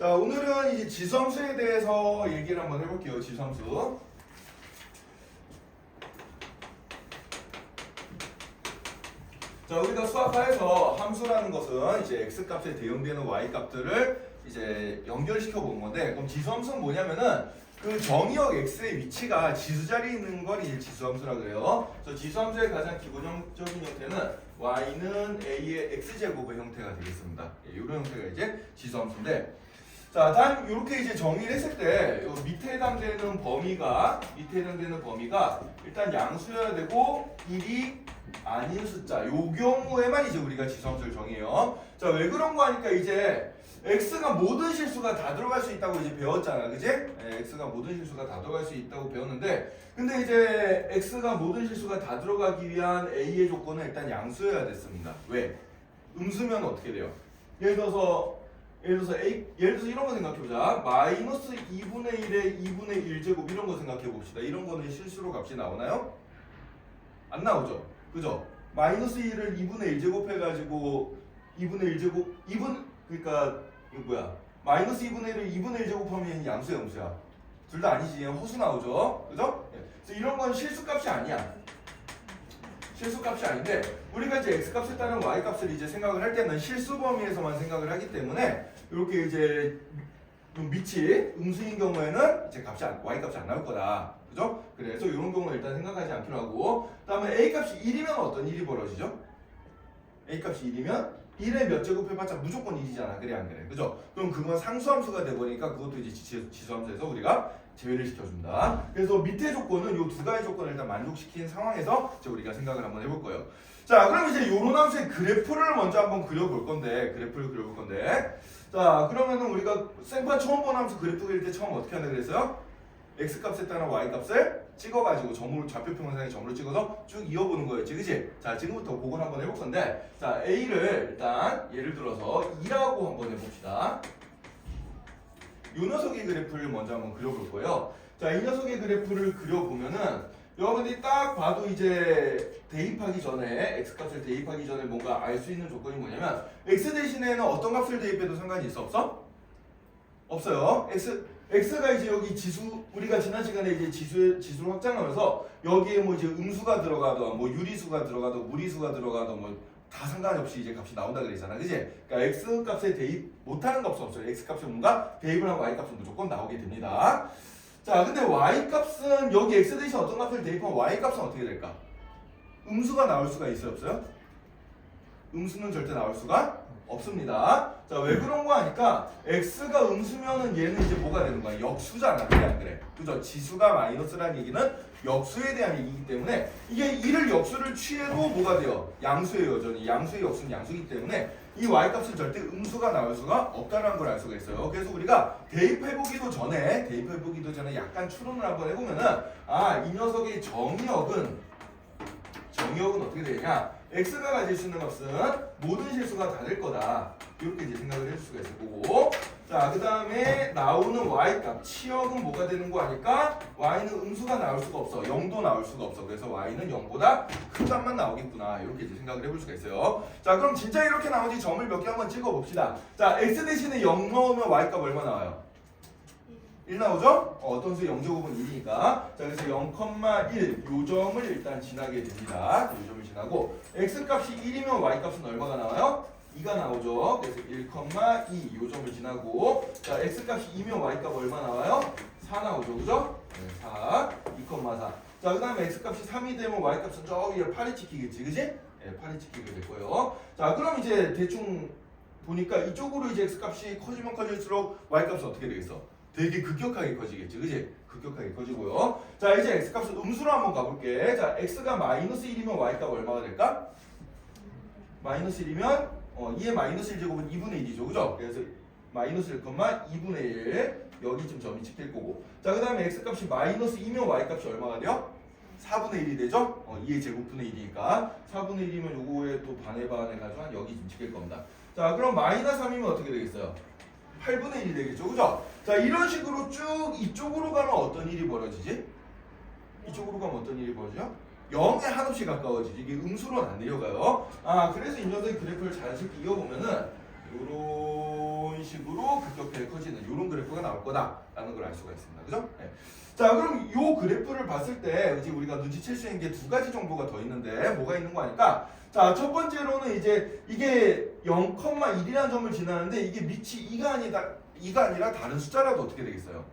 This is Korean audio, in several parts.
자, 오늘은 이제 지수함수에 대해서 얘기를 한번 해볼게요. 지수함수. 자, 우리가 수학과에서 함수라는 것은 이제 x값에 대응되는 y값들을 이제 연결시켜 본 건데, 그럼 지수함수는 뭐냐면은 그 정의역 x의 위치가 지수 자리에 있는 걸 이제 지수함수라 그래요. 그래서 지수함수의 가장 기본적인 형태는 y는 a의 x제곱의 형태가 되겠습니다. 이런 형태가 이제 지수함수인데, 자, 단 이렇게 이제 정의를 했을 때 밑에 해당되는 범위가 일단 양수여야 되고 1이 아닌 숫자. 요 경우에만 이제 우리가 지수함수를 정해요. 자, 왜 그런 거 하니까 이제 x가 모든 실수가 다 들어갈 수 있다고 이제 배웠잖아, 그지? x가 모든 실수가 다 들어갈 수 있다고 배웠는데, 근데 이제 x가 모든 실수가 다 들어가기 위한 a의 조건은 일단 양수여야 됐습니다. 왜? 음수면 어떻게 돼요? 예를 들어서 이런 거 생각해보자. 마이너스 2분의 1에 2분의 1제곱 이런 거 생각해봅시다. 이런 거는 실수로 값이 나오나요? 안 나오죠? 그죠? 마이너스 1을 2분의 1제곱 해가지고 2분의 1제곱 그러니까 이거 뭐야? 마이너스 2분의 1을 2분의 1제곱 하면 양수야, 음수야? 둘 다 아니지. 허수 나오죠? 그죠? 그래서 이런 건 실수값이 아니야. 실수값이 아닌데, 우리가 이제 x값에 따른 y값을 이제 생각을 할 때는 실수 범위에서만 생각을 하기 때문에 이렇게 이제 밑이 음수인 경우에는 이제 y값이 안 나올 거다. 그죠? 그래서 이런 경우는 일단 생각하지 않기로 하고, 다음에 a값이 1이면 어떤 일이 벌어지죠? a값이 1이면 1에 몇 제곱 해봤자 무조건 1이잖아. 그래 안 그래? 그죠? 그럼 그건 상수함수가 돼버리니까 그것도 이제 지수함수에서 우리가 제외를 시켜준다. 그래서 밑에 조건은 이 두 가지 조건을 일단 만족시킨 상황에서 이제 우리가 생각을 한번 해볼 거예요. 자, 그럼 이제 요런 함수의 그래프를 먼저 한번 그려볼 건데, 자, 그러면은 우리가 생판 처음 본 함수 그래프 그릴 때 처음 어떻게 한다 그랬어요? x값에 따른 y값을 찍어가지고 좌표평면상에 점으로 찍어서 쭉 이어보는 거였지, 그치? 자, 지금부터 그걸 한번 해볼 건데, 자, a를 일단 예를 들어서 2라고 한번 해봅시다. 이 녀석의 그래프를 먼저 한번 그려볼 거예요. 자, 이 녀석의 그래프를 그려보면은 여러분들이 딱 봐도 이제 대입하기 전에 x값을 대입하기 전에 뭔가 알 수 있는 조건이 뭐냐면, x 대신에는 어떤 값을 대입해도 상관이 있어? 없어? 없어요. x가 이제 여기 지수, 우리가 지난 시간에 이제 지수를 확장하면서 여기에 뭐 이제 음수가 들어가던 뭐 유리수가 들어가던 무리수가 들어가던 뭐 다 상관없이 이제 값이 나온다 그랬잖아, 그지? 그러니까 x 값에 대입 못하는 값은 없어요. x 값에 뭔가 대입을 하면 y 값은 무조건 나오게 됩니다. 자, 근데 y 값은 여기 x 대신 어떤 값을 대입하면 y 값은 어떻게 될까? 음수가 나올 수가 있어요, 없어요? 음수는 절대 나올 수가 없습니다. 자, 왜 그런 거 하니까 x가 음수면은 얘는 이제 뭐가 되는 거야? 역수잖아. 그래 안 그래? 그죠? 지수가 마이너스라는 얘기는 역수에 대한 얘기이기 때문에 이게 1을 역수를 취해도 뭐가 돼요? 양수예요, 여전히. 양수의 역수는 양수이기 때문에 이 y값은 절대 음수가 나올 수가 없다는 걸 알 수가 있어요. 그래서 우리가 대입해보기도 전에 약간 추론을 한번 해보면은, 아, 이 녀석의 정의역은 어떻게 되냐? x가 가질 수 있는 값은 모든 실수가 다 될 거다. 이렇게 이제 생각을 해줄 수가 있을 거고, 자, 그 다음에 나오는 y값, 치역은 뭐가 되는 거 아니까 y는 음수가 나올 수가 없어. 0도 나올 수가 없어. 그래서 y는 0보다 큰 값만 나오겠구나. 이렇게 이제 생각을 해볼 수가 있어요. 자, 그럼 진짜 이렇게 나오지 점을 몇 개 한번 찍어 봅시다. 자, x 대신에 0 넣으면 y값 얼마 나와요? 1 나오죠? 어떤 수 0제곱은 1이니까. 자, 그래서 0,1 요 점을 일단 지나게 됩니다. 요 점을 지나고 x값이 1이면 y값은 얼마가 나와요? 2가 나오죠. 그래서 1,2 요 점을 지나고, 자, x값이 2면 y값 얼마 나와요? 4 나오죠. 그죠? 네, 4, 2,4. 자, 그 다음에 x값이 3이 되면 y값은 저기 8이 찍히겠지, 그지? 네, 8이 찍히게 될 거예요. 자, 그럼 이제 대충 보니까 이쪽으로 이제 x값이 커지면 커질수록 y값은 어떻게 되겠어? 되게 급격하게 커지겠지, 그지? 급격하게 커지고요. 자, 이제 x값을 음수로 한번 가볼게. 자, x가 마이너스 1이면 y값 얼마가 될까? 마이너스 1이면 2의 마이너스 1제곱은 2분의 1이죠, 그죠? 그래서 마이너스 1,2분의 1 여기쯤 점이 찍힐 거고, 자, 그 다음에 x값이 마이너스 2면 y값이 얼마가 돼요? 4분의 1이 되죠? 2의 제곱분의 1이니까 4분의 1이면 요거에 또 반에 반해가지고 한 여기쯤 찍힐 겁니다. 자, 그럼 마이너스 3이면 어떻게 되겠어요? 8분의 1이 되겠죠, 그죠? 자, 이런 식으로 쭉 이쪽으로 가면 어떤 일이 벌어지지? 이쪽으로 가면 어떤 일이 벌어지죠? 0에 한없이 가까워지지. 이게 음수로는 안 내려가요. 아, 그래서 이 녀석의 그래프를 잘 이어보면은 요런 이런 식으로 급격하게 커지는 이런 그래프가 나올 거다라는 걸 알 수가 있습니다. 그죠? 네. 자, 그럼 이 그래프를 봤을 때 이제 우리가 눈치챌 수 있는 게 두 가지 정보가 더 있는데 뭐가 있는 거 아닐까? 자, 첫 번째로는 이제 이게 0,1이라는 점을 지나는데 이게 밑이 2가 아니라 다른 숫자라도 어떻게 되겠어요?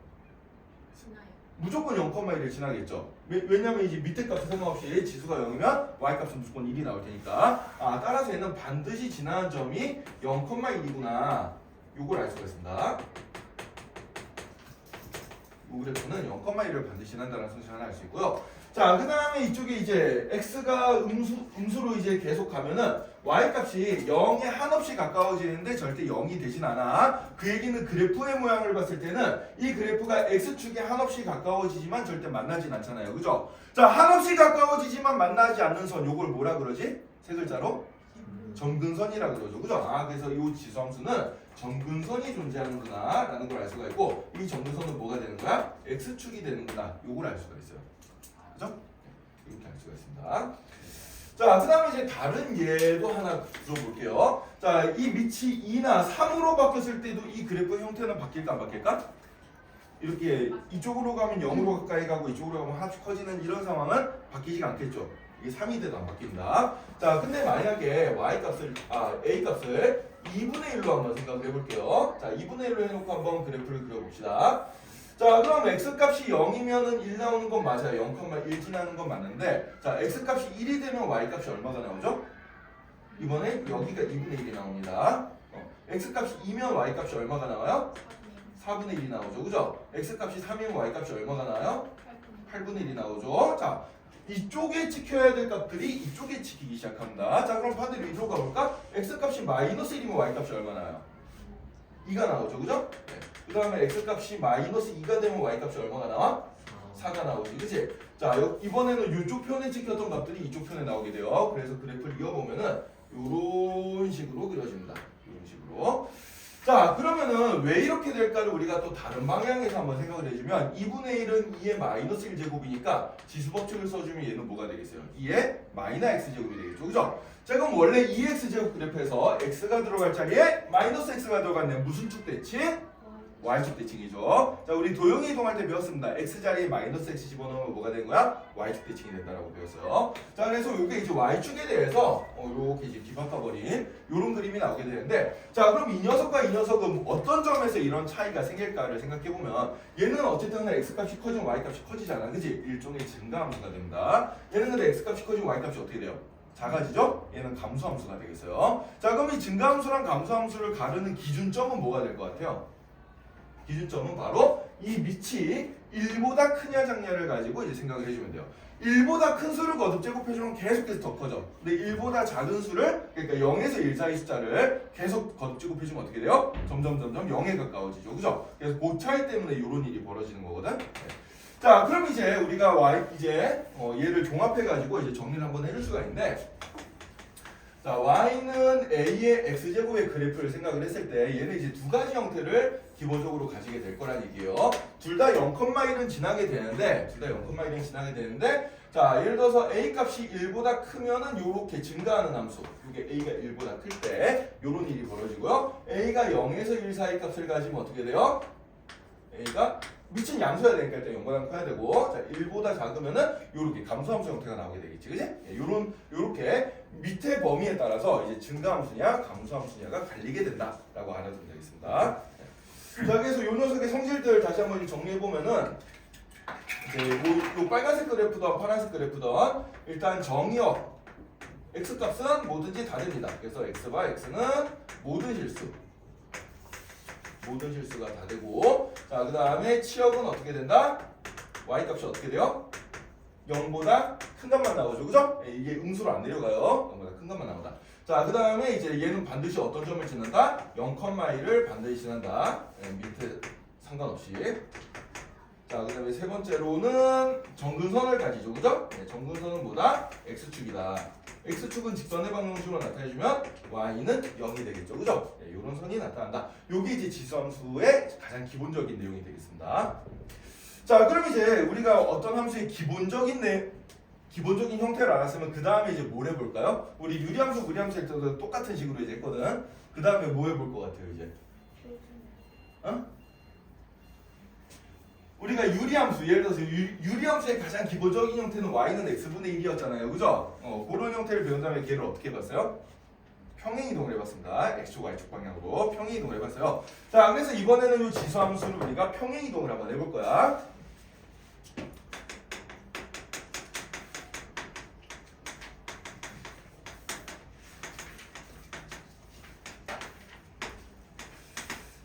지나요. 무조건 0,1을 지나겠죠. 왜냐면 이제 밑에 값이 상관없이 지수가 0이면 y값은 무조건 1이 나올 테니까. 따라서 얘는 반드시 지나는 점이 0,1이구나. 요걸 알 수가 있습니다. 이 그래프는 0,1을 반드시 지난다는 사실 하나 알 수 있고요. 자, 그 다음에 이쪽에 이제 x가 음수로 이제 계속 가면은 y값이 0에 한없이 가까워지는데 절대 0이 되진 않아. 그 얘기는 그래프의 모양을 봤을 때는 이 그래프가 x축에 한없이 가까워지지만 절대 만나진 않잖아요. 그죠? 자, 한없이 가까워지지만 만나지 않는 선, 요걸 뭐라 그러지? 세 글자로? 점근선이라 그러죠. 그죠? 그래서 이 지수함수는 점근선이 존재하는구나 라는 걸 알 수가 있고, 이 점근선은 뭐가 되는 거야? x축이 되는구나. 요걸 알 수가 있어요. 그죠? 이렇게 알 수가 있습니다. 자, 그 다음에 이제 다른 예도 하나 들어볼게요. 자, 이 밑이 2나 3으로 바뀌었을 때도 이 그래프 형태는 바뀔까 안 바뀔까? 이렇게 이쪽으로 가면 0으로 가까이 가고 이쪽으로 가면 하나씩 커지는 이런 상황은 바뀌지가 않겠죠. 이게 3이 돼도 안 바뀝니다. 자, 근데 만약에 A 값을 2분의 1로 한번 생각을 해볼게요. 자, 2분의 1로 해놓고 한번 그래프를 그려봅시다. 자, 그럼 x값이 0이면은 1 나오는 건 맞아요. 0,1 지나는 건 맞는데, 자, x값이 1이 되면 y값이 얼마가 나오죠? 이번에 여기가 2분의 1이 나옵니다. x값이 2면 y값이 얼마가 나와요? 4분의 1이 나오죠. 그죠? x값이 3이면 y값이 얼마가 나와요? 8분의 1이 나오죠. 자, 이쪽에 찍혀야 될 값들이 이쪽에 찍히기 시작합니다. 자, 그럼 반대로 이쪽으로 가볼까? x값이 마이너스 1이면 y값이 얼마 나와요? 2가 나오죠. 그죠? 네. 그 다음에 x값이 마이너스 2가 되면 y값이 얼마가 나와? 4가 나오지. 그치? 자, 이번에는 이쪽 편에 찍혔던 값들이 이쪽 편에 나오게 돼요. 그래서 그래프를 이어보면은 이런 식으로 그려집니다. 이런 식으로. 자, 그러면은 왜 이렇게 될까를 우리가 또 다른 방향에서 한번 생각을 해주면 2분의 1은 2의 마이너스 1제곱이니까 지수법칙을 써주면 얘는 뭐가 되겠어요? 2의 마이너스 x제곱이 되겠죠. 그죠? 자, 그럼 원래 2x제곱 그래프에서 x가 들어갈 자리에 마이너스 x가 들어갔네. 무슨 축 대칭? y축 대칭이죠. 자, 우리 도형이 이동할 때 배웠습니다. x 자리에 마이너스 x 집어넣으면 뭐가 된 거야? y축 대칭이 된다라고 배웠어요. 자, 그래서 이게 이제 y축에 대해서 이렇게 이제 뒤바꿔버린 이런 그림이 나오게 되는데, 자, 그럼 이 녀석과 이 녀석은 어떤 점에서 이런 차이가 생길까를 생각해 보면, 얘는 어쨌든 x값이 커지면 y값이 커지잖아, 그지? 일종의 증가함수가 됩니다. 얘는 근데 x값이 커지면 y값이 어떻게 돼요? 작아지죠? 얘는 감소함수가 되겠어요. 자, 그럼 이 증가함수랑 감소함수를 가르는 기준점은 뭐가 될 것 같아요? 기준점은 바로 이 밑이 1보다 크냐 작냐를 가지고 이제 생각을 해주면 돼요. 1보다 큰 수를 거듭 제곱해주면 계속해서 더 커져. 근데 1보다 작은 수를, 그러니까 0에서 1 사이 숫자를 계속 거듭 제곱해주면 어떻게 돼요? 점점 0에 가까워지죠. 그죠? 그래서 그 차이 때문에 이런 일이 벌어지는 거거든. 네. 자, 그럼 이제 우리가 얘를 종합해가지고 이제 정리를 한번 해줄 수가 있는데, 자, y는 a의 x제곱의 그래프를 생각을 했을 때 얘는 이제 두 가지 형태를 기본적으로 가지게 될 거란 얘기예요. 둘 다 0,1은 지나게 되는데, 자, 예를 들어서 a 값이 1보다 크면은 요렇게 증가하는 함수, 이게 a가 1보다 클 때 요런 일이 벌어지고요. a가 0에서 1 사이 값을 가지면 어떻게 돼요? a가 미친 양수여야 되니까 일단 0보다 커야 되고, 자, 1보다 작으면은 요렇게 감소함수 형태가 나오게 되겠지, 그지? 요렇게 밑에 범위에 따라서 이제 증가함수냐 감소함수냐가 갈리게 된다라고 알아두면 되겠습니다. 자, 그래서 요 녀석의 성질들 다시 한번 정리해 보면은, 이제 요 빨간색 그래프든 파란색 그래프든 일단 정의역 x 값은 뭐든지 다 됩니다. 그래서 x와 x는 모든 실수가 다 되고, 자, 그 다음에 치역은 어떻게 된다? y 값이 어떻게 돼요? 0보다 큰 값만 나오죠. 그죠? 이게 음수로 안 내려가요. 0보다 큰 값만 나온다. 자, 그 다음에 이제 얘는 반드시 어떤 점을 지난다? 0,1을 반드시 지난다. 밑에 상관없이. 자, 그 다음에 세 번째로는 정근선을 가지죠. 그죠? 정근선은 뭐다? x축이다. x축은 직선의 방정식으로 나타내주면 y는 0이 되겠죠. 그죠? 이런 선이 나타난다. 요게 이제 지수함수의 가장 기본적인 내용이 되겠습니다. 자, 그럼 이제 우리가 어떤 함수의 기본적인 형태를 알았으면 그 다음에 이제 뭘 해볼까요? 우리 유리함수, 무리함수 할 때도 똑같은 식으로 이제 했거든. 그 다음에 뭐 해볼 것 같아요, 이제? 어? 우리가 유리함수, 예를 들어서 유리함수의 가장 기본적인 형태는 y는 x분의 1이었잖아요. 그죠? 그런 형태를 배운 다음에 걔를 어떻게 해봤어요? 평행이동을 해봤습니다. x축, y축 방향으로 평행이동을 해봤어요. 자, 그래서 이번에는 이 지수함수를 우리가 평행이동을 한번 해볼 거야.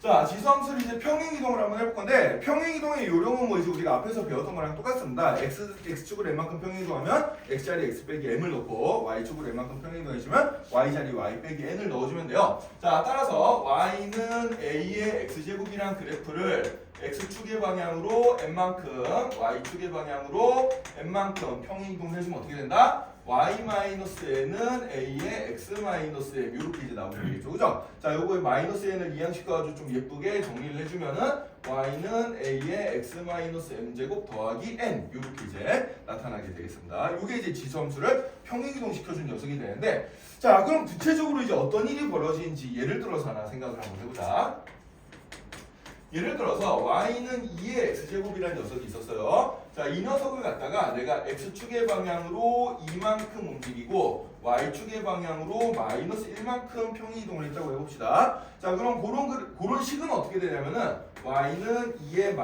자, 지수함수를 이제 평행이동을 한번 해볼 건데, 평행이동의 요령은 뭐 이제 우리가 앞에서 배웠던 거랑 똑같습니다. x축으로 n만큼 평행이동하면 x자리에 x 빼기 m을 넣고, y축으로 n만큼 평행이동해주면 y자리에 y 빼기 n을 넣어주면 돼요. 자, 따라서 y는 a의 x제곱이란 그래프를 x축의 방향으로 n만큼, y축의 방향으로 n만큼 평행이동을 해주면 어떻게 된다? y-n은 a의 x-m 이렇게 이제 나오게 되겠죠. 그죠? 자, 요거에 마이너스 n을 이항시켜가지고 좀 예쁘게 정리를 해주면은 y는 a의 x-m제곱 더하기 n 이렇게 이제 나타나게 되겠습니다. 요게 이제 지수함수를 평행이동 시켜준 녀석이 되는데, 자, 그럼 구체적으로 이제 어떤 일이 벌어지는지 예를 들어서 하나 생각을 한번 해보자. 예를 들어서 y는 2의 x제곱이라는 녀석이 있었어요. 자, 이 녀석을 갖다가 내가 x축의 방향으로 2만큼 움직이고 y축의 방향으로 마이너스 1만큼 평행이동을 했다고 해봅시다. 자, 그럼 그런 식은 어떻게 되냐면은 y는 2의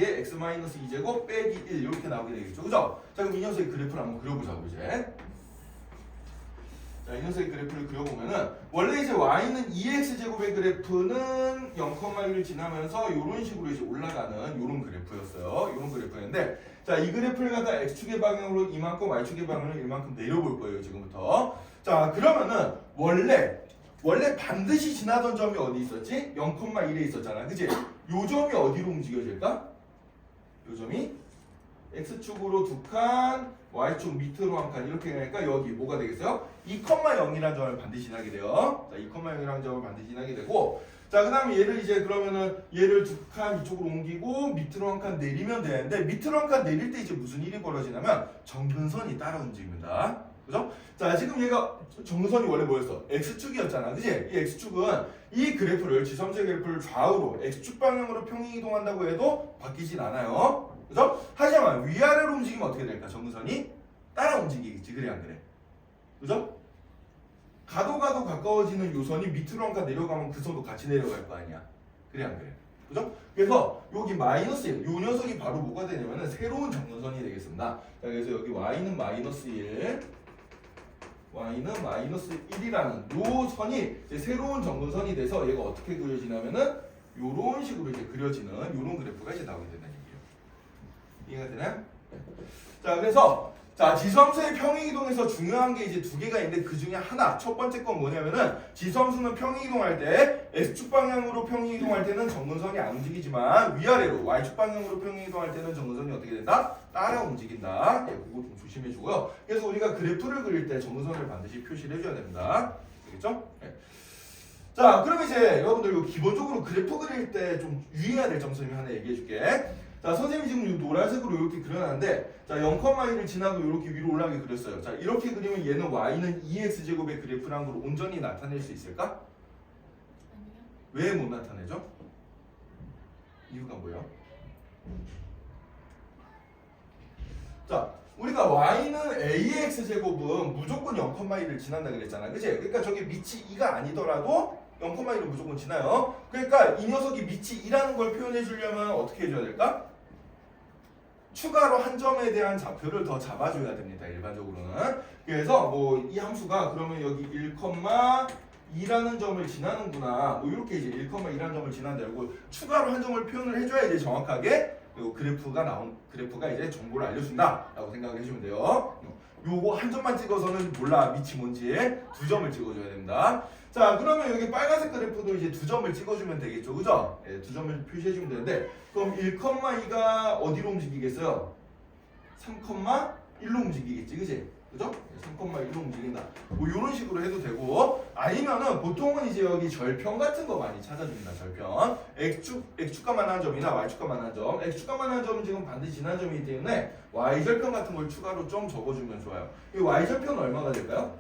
x-2제곱 빼기 1 이렇게 나오게 되겠죠. 그죠? 자, 그럼 이 녀석의 그래프를 한번 그려보자고 이제. 자, 이 녀석의 그래프를 그려보면은 원래 이제 y는 2x제곱의 그래프는 0,1을 지나면서 이런 식으로 이제 올라가는 이런 그래프였어요. 이런 그래프였는데, 자, 이 그래프를 갖다 x축의 방향으로 이만큼, y축의 방향으로 이만큼 내려볼 거예요, 지금부터. 자, 그러면은 원래 반드시 지나던 점이 어디 있었지? 0,1에 있었잖아, 그치? 요 점이 어디로 움직여질까? 요 점이 x축으로 2칸, y축 밑으로 1칸 이렇게 되니까 여기 뭐가 되겠어요? 2,0이라는 점을 반드시 지나게 돼요. 자, 2,0이라는 점을 반드시 지나게 되고, 자, 그 다음에 얘를 이제 그러면은 얘를 2칸 이쪽으로 옮기고 밑으로 1칸 내리면 되는데, 밑으로 1칸 내릴 때 이제 무슨 일이 벌어지냐면 정근선이 따라 움직입니다. 그죠? 자, 지금 얘가 정근선이 원래 뭐였어? x축이었잖아, 그지? 이 x축은 이 그래프를, 지수함수의 그래프를 좌우로 x축 방향으로 평행이동한다고 해도 바뀌진 않아요. 그죠? 하지만 위아래로 움직이면 어떻게 될까? 정근선이 따라 움직이겠지. 그래 안 그래? 그죠? 가도 가까워지는 요선이 밑으로 한 칸 내려가면 그 선도 같이 내려갈 거 아니야. 그래 안 그래? 그죠? 그래서 여기 마이너스 1, 요 녀석이 바로 뭐가 되냐면은 새로운 정근선이 되겠습니다. 자, 그래서 여기 y는 마이너스 1, y는 마이너스 1이라는 요 선이 이제 새로운 정근선이 돼서 얘가 어떻게 그려지냐면은 요런 식으로 이제 그려지는 요런 그래프가 이제 나오게 된다는 얘기예요. 이해가 되나요? 자, 그래서 자, 지수함수의 평행이동에서 중요한 게 이제 두 개가 있는데 그 중에 하나, 첫 번째 건 뭐냐면은 지수함수는 평행이동할 때 x축 방향으로 평행이동할 때는 정근선이 안 움직이지만 위아래로 y축 방향으로 평행이동할 때는 정근선이 어떻게 된다? 따라 움직인다. 예, 그거 좀 조심해 주고요. 그래서 우리가 그래프를 그릴 때 정근선을 반드시 표시를 해줘야 됩니다. 알겠죠? 예. 자, 그럼 이제 여러분들 기본적으로 그래프 그릴 때 좀 유의해야 될 점 선생님이 하나 얘기해 줄게. 자, 선생님이 지금 이 노란색으로 이렇게 그려놨는데, 자, 0,1을 지나고 이렇게 위로 올라가게 그렸어요. 자, 이렇게 그리면 얘는 y는 2x제곱의 그래프란 걸 온전히 나타낼 수 있을까? 아니요. 왜 못 나타내죠? 이유가 뭐예요? 자, 우리가 y는 a의 x제곱은 무조건 0,1을 지난다 그랬잖아, 그치? 그러니까 저게 밑이 2가 아니더라도 0,1을 무조건 지나요. 그러니까 이 녀석이 밑이 2라는 걸 표현해 주려면 어떻게 해줘야 될까? 추가로 한 점에 대한 좌표를 더 잡아줘야 됩니다, 일반적으로는. 그래서 뭐 이 함수가 그러면 여기 1,2라는 점을 지나는구나, 뭐 이렇게 이제 1,2라는 점을 지난다, 이거 추가로 한 점을 표현을 해줘야 이제 정확하게 요 그래프가 이제 정보를 알려준다라고 생각을 해주면 돼요. 요거 한 점만 찍어서는 몰라 밑이 뭔지. 두 점을 찍어줘야 됩니다. 자, 그러면 여기 빨간색 그래프도 이제 두 점을 찍어주면 되겠죠, 그죠? 예, 두 점을 표시해주면 되는데, 그럼 1,2가 어디로 움직이겠어요? 3,1로 움직이겠지, 그지? 그죠? 3,1로 움직인다. 뭐 이런 식으로 해도 되고, 아니면은 보통은 이제 여기 절편 같은 거 많이 찾아줍니다. 절편. x축과 만한 점이나 y축과 만한 점. x축과 만한 점은 지금 반드시 지난 점이기 때문에 y절편 같은 걸 추가로 좀 적어주면 좋아요. 이 y절편은 얼마가 될까요?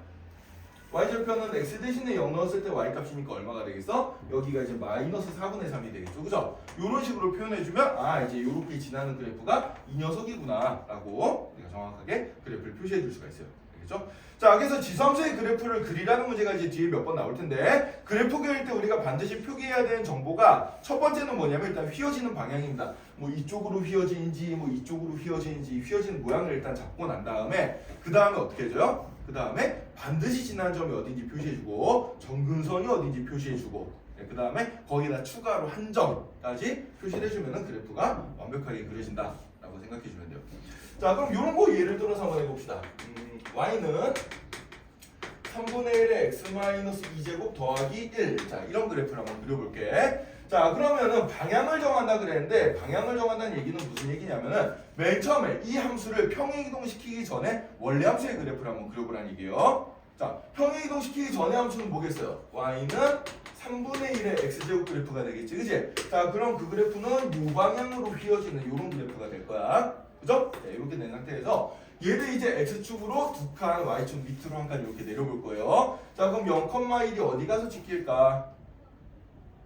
y절편은 x 대신에 0 넣었을 때 y값이니까 얼마가 되겠어? 여기가 이제 마이너스 4분의 3이 되겠죠. 그죠? 이런 식으로 표현해주면 아 이제 이렇게 지나는 그래프가 이 녀석이구나 라고 우리가 정확하게 그래프를 표시해줄 수가 있어요. 알겠죠? 자, 그래서 지수함수의 그래프를 그리라는 문제가 이제 뒤에 몇 번 나올 텐데 그래프 그릴 때 우리가 반드시 표기해야 되는 정보가 첫 번째는 뭐냐면 일단 휘어지는 방향입니다. 뭐 이쪽으로 휘어지는지 뭐 이쪽으로 휘어지는지 휘어지는 모양을 일단 잡고 난 다음에 그 다음에 어떻게 해줘요? 그 다음에 반드시 지난 점이 어딘지 표시해주고 정근선이 어딘지 표시해주고 그 다음에 거기다 추가로 한 점까지 표시를 해주면 그래프가 완벽하게 그려진다라고 생각해주면 돼요. 자, 그럼 이런 거 예를 들어서 한번 해봅시다. y는 3분의 1의 x-2제곱 더하기 1. 자, 이런 그래프를 한번 그려볼게. 자, 그러면은 방향을 정한다 그랬는데 방향을 정한다는 얘기는 무슨 얘기냐면은 맨 처음에 이 함수를 평행이동시키기 전에 원래 함수의 그래프를 한번 그려보라는 얘기예요. 자, 평행이동시키기 전에 함수는 뭐겠어요? y는 3분의 1의 x제곱 그래프가 되겠지, 그치? 자, 그럼 그 그래프는 이 방향으로 휘어지는 이런 그래프가 될 거야. 그죠? 네, 이렇게 된 상태에서 얘를 이제 x축으로 두 칸, y축 밑으로 한 칸 이렇게 내려볼 거예요. 자, 그럼 0,1이 어디 가서 찍힐까?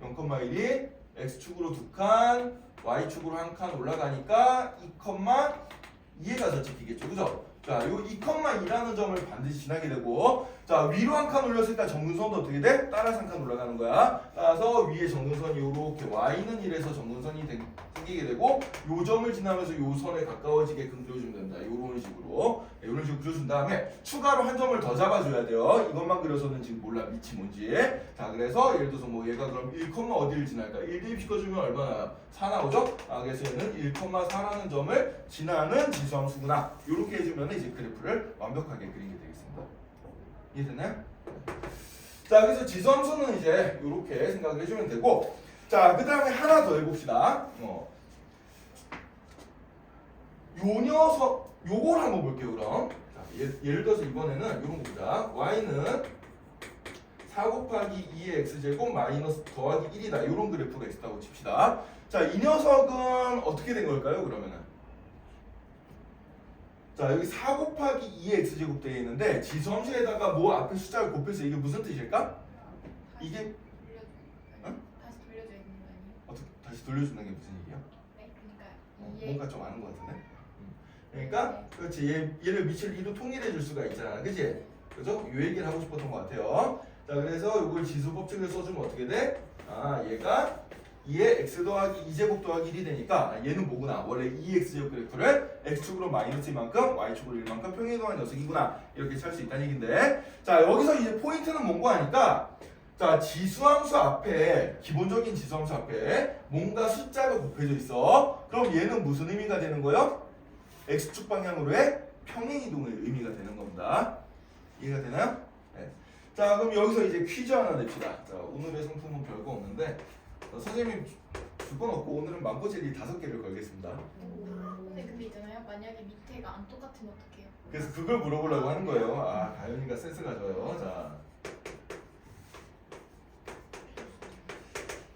0,1이 x축으로 두 칸, y축으로 한 칸 올라가니까 2,2에 가서 찍히겠죠. 그죠? 자, 요 2,2라는 점을 반드시 지나게 되고, 자, 위로 한 칸 올렸으니까 정근선도 어떻게 돼? 따라서 한 칸 올라가는 거야. 따라서 위에 정근선이 요렇게 y는 1에서 정근선이 생기게 되고, 요 점을 지나면서 요 선에 가까워지게끔 그려주면 된다. 요런 식으로. 네, 요런 식으로 그려준 다음에 추가로 한 점을 더 잡아줘야 돼요. 이것만 그려서는 지금 몰라, 밑이 뭔지. 자, 그래서 예를 들어서 뭐 얘가 그럼 1, 어디를 지날까? 1 대입시켜주면 얼마나 4 나오죠? 아, 그래서 얘는 1,4라는 점을 지나는 지수함수구나. 요렇게 해주면 이제 그래프를 완벽하게 그린 게 되겠습니다. 이해됐나요? 자, 그래서 지수함수는 이제 이렇게 생각을 해주면 되고, 자, 그 다음에 하나 더 해봅시다. 요 녀석, 요걸 한번 볼게요, 그럼. 자, 예를 들어서 이번에는 이런 거 보자. y는 4 곱하기 2의 x제곱 마이너스 더하기 1이다. 이런 그래프가 있었다고 칩시다. 자, 이 녀석은 어떻게 된 걸까요, 그러면은? 자, 여기 4 곱하기 2의 x제곱 되어 있는데 지수함수에다가 뭐 앞에 숫자를 곱해서 이게 무슨 뜻일까? 이게 다시 돌려줘 있는 거 아니에요? 어떻게 다시 돌려준다는 게 무슨 얘기야? 네, 그러니까 이게 뭔가 좀 아는 것 같은데? 그러니까 그렇지, 얘를 밑을 2로 통일해 줄 수가 있잖아, 그치? 그죠? 이 얘기를 하고 싶었던 것 같아요. 자, 그래서 이걸 지수 법칙을 써주면 어떻게 돼? 아, 얘가 2의 x 더하기 2제곱 더하기 1이 되니까 얘는 뭐구나, 원래 2x제곱 그래프를 x축으로 마이너스 이만큼 y축으로 1만큼 평행이동한 녀석이구나, 이렇게 찰 수 있다는 얘기인데, 자, 여기서 이제 포인트는 뭔고 하니까, 자, 지수함수 앞에, 기본적인 지수함수 앞에 뭔가 숫자가 곱해져 있어. 그럼 얘는 무슨 의미가 되는 거예요? x축 방향으로의 평행이동의 의미가 되는 겁니다. 이해가 되나요? 네. 자, 그럼 여기서 이제 퀴즈 하나 냅시다. 자, 오늘의 상품은 별거 없는데 선생님 줄 건 없고 오늘은 망고 젤리 5개를 걸겠습니다. 근데 있잖아요. 만약에 밑에가 안 똑같으면 어떡해요? 그래서 그걸 물어보려고 하는 거예요. 아, 가연이가 센스가 좋아요.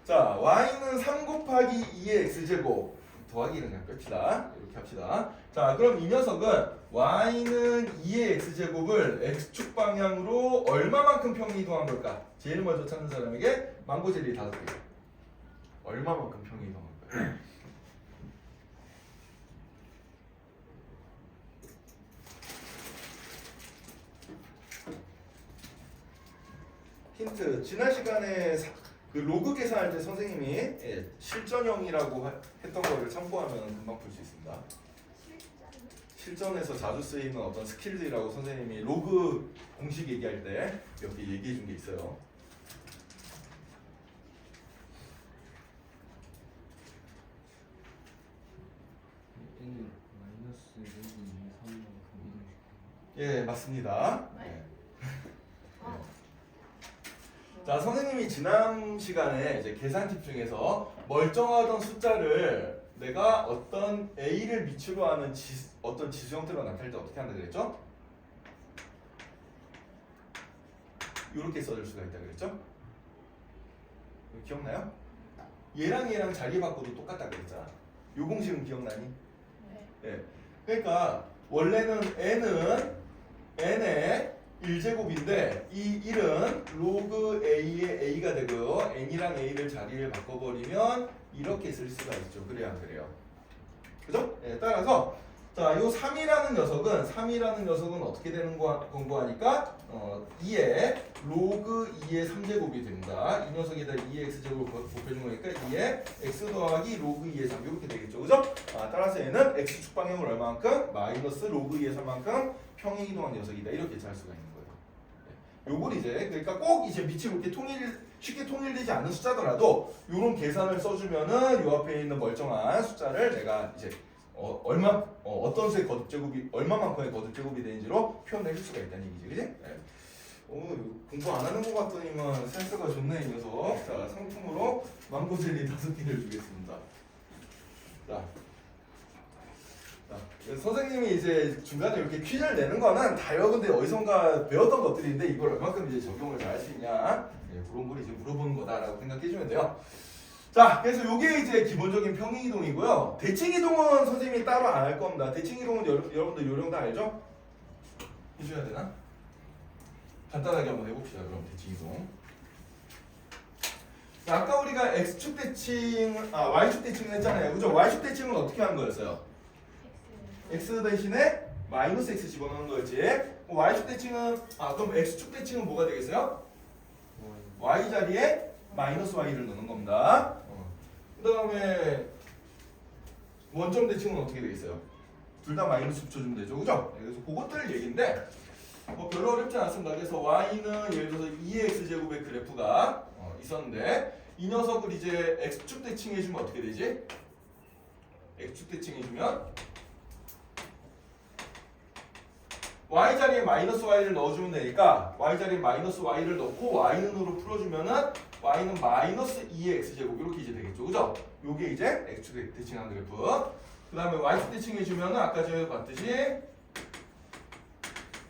자, y는 3 곱하기 2의 x제곱 더하기는 그냥 뺍시다. 이렇게 합시다. 자, 그럼 이 녀석은 y는 2의 x제곱을 x축 방향으로 얼마만큼 평행이동한 걸까? 제일 먼저 찾는 사람에게 망고 젤리 5개. 얼마만큼 평행이동한 거야? 힌트. 지난 시간에 그 로그 계산할 때 선생님이 실전형이라고 했던 거를 참고하면 금방 풀 수 있습니다. 실전에서 자주 쓰이는 어떤 스킬들이라고 선생님이 로그 공식 얘기할 때 몇 개 얘기해 준 게 있어요. 예, 맞습니다. 네. 자, 선생님이 지난 시간에 이제 계산팁 중에서 멀쩡하던 숫자를 내가 어떤 A를 밑으로 하는 어떤 지수 형태로 나타낼 때 어떻게 한다 그랬죠? 이렇게 써줄 수가 있다 그랬죠? 기억나요? 얘랑 얘랑 자리 바꿔도 똑같다 그랬잖아. 요 공식은 기억나니? 네. 그러니까 원래는 n은 n의 1제곱인데 이 1은 로그 a의 a가 되고요. n이랑 a를 자리를 바꿔버리면 이렇게 쓸 수가 있죠. 그래야 안 그래요? 그죠? 예, 따라서 자, 요 3이라는 녀석은 어떻게 되는 거 공부하니까 2의 로그 2의 3제곱이 됩니다. 이 녀석에다 2의 x제곱을 곱해준 거니까 2의 x 더하기 로그 2의 3 이렇게 되겠죠. 그죠? 따라서 얘는 x축 방향을 얼마만큼? 마이너스 로그 2의 3만큼 평행이동한 녀석이다. 이렇게 잘 수가 있는 거예요. 요걸 이제 그러니까 꼭 이제 밑이 이렇게 쉽게 통일되지 않는 숫자더라도 요런 계산을 써주면은 요 앞에 있는 멀쩡한 숫자를 내가 이제 어떤 수의 거듭제곱이 얼마만큼의 거듭제곱이 되는지로 표현을 해줄 수가 있다는 얘기지, 그지? 네. 공부 안 하는 것 같더니만 센스가 좋네 이 녀석. 자, 상품으로 망고 젤리 5개를 주겠습니다. 자, 선생님이 이제 중간에 이렇게 퀴즈를 내는 거는 다 여러분들이 어디선가 배웠던 것들인데 이걸 얼마큼 이제 적용을 잘 할 수 있냐, 네, 그런 걸 이제 물어보는 거다라고 생각해주면 돼요. 자, 그래서 요게 이제 기본적인 평행이동이고요. 대칭이동은 선생님이 따로 안 할 겁니다. 대칭이동은 여러분들 요령 다 알죠? 해줘야 되나? 간단하게 한번 해봅시다. 그럼 대칭이동. 자, 아까 우리가 x축 대칭, y축 대칭을 했잖아요. 그죠? y축 대칭은 어떻게 하는 거였어요? x 대신에 마이너스 x 집어넣는 거였지. y축 대칭은 그럼 x축 대칭은 뭐가 되겠어요? y 자리에 마이너스 y를 넣는 겁니다. 그 다음에 원점 대칭은 어떻게 되겠어요? 둘 다 마이너스 붙여주면 되죠, 그죠? 그래서 그것들 얘기인데 별로 어렵지 않습니다. 그래서 y는 예를 들어서 2의 x제곱의 그래프가 있었는데 이 녀석을 이제 x축 대칭해주면 어떻게 되지? x축 대칭해주면 y 자리에 마이너스 y를 넣어주면 되니까 y 자리에 마이너스 y를 넣고 y는으로 풀어주면은 y는 마이너스 2의 x제곱 이렇게 이제 되겠죠, 그죠? 요게 이제 x축 대칭한 그래프. 그 다음에 y축 대칭해주면은 아까 전에 봤듯이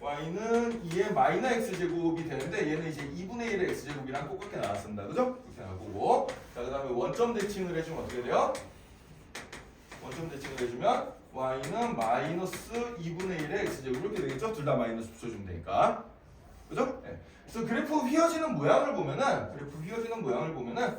y는 2의 마이너 x제곱이 되는데 얘는 이제 2분의 1의 x제곱이랑 똑같게 나왔습니다, 그죠? 이렇게 나오고. 자, 그 다음에 원점 대칭을 해주면 어떻게 돼요? 원점 대칭을 해주면 y는 마이너스 2분의 1의 x제곱 이렇게 되겠죠? 둘 다 마이너스 붙여주면 되니까, 그죠? 네. 그래서 그래프 휘어지는 모양을 보면은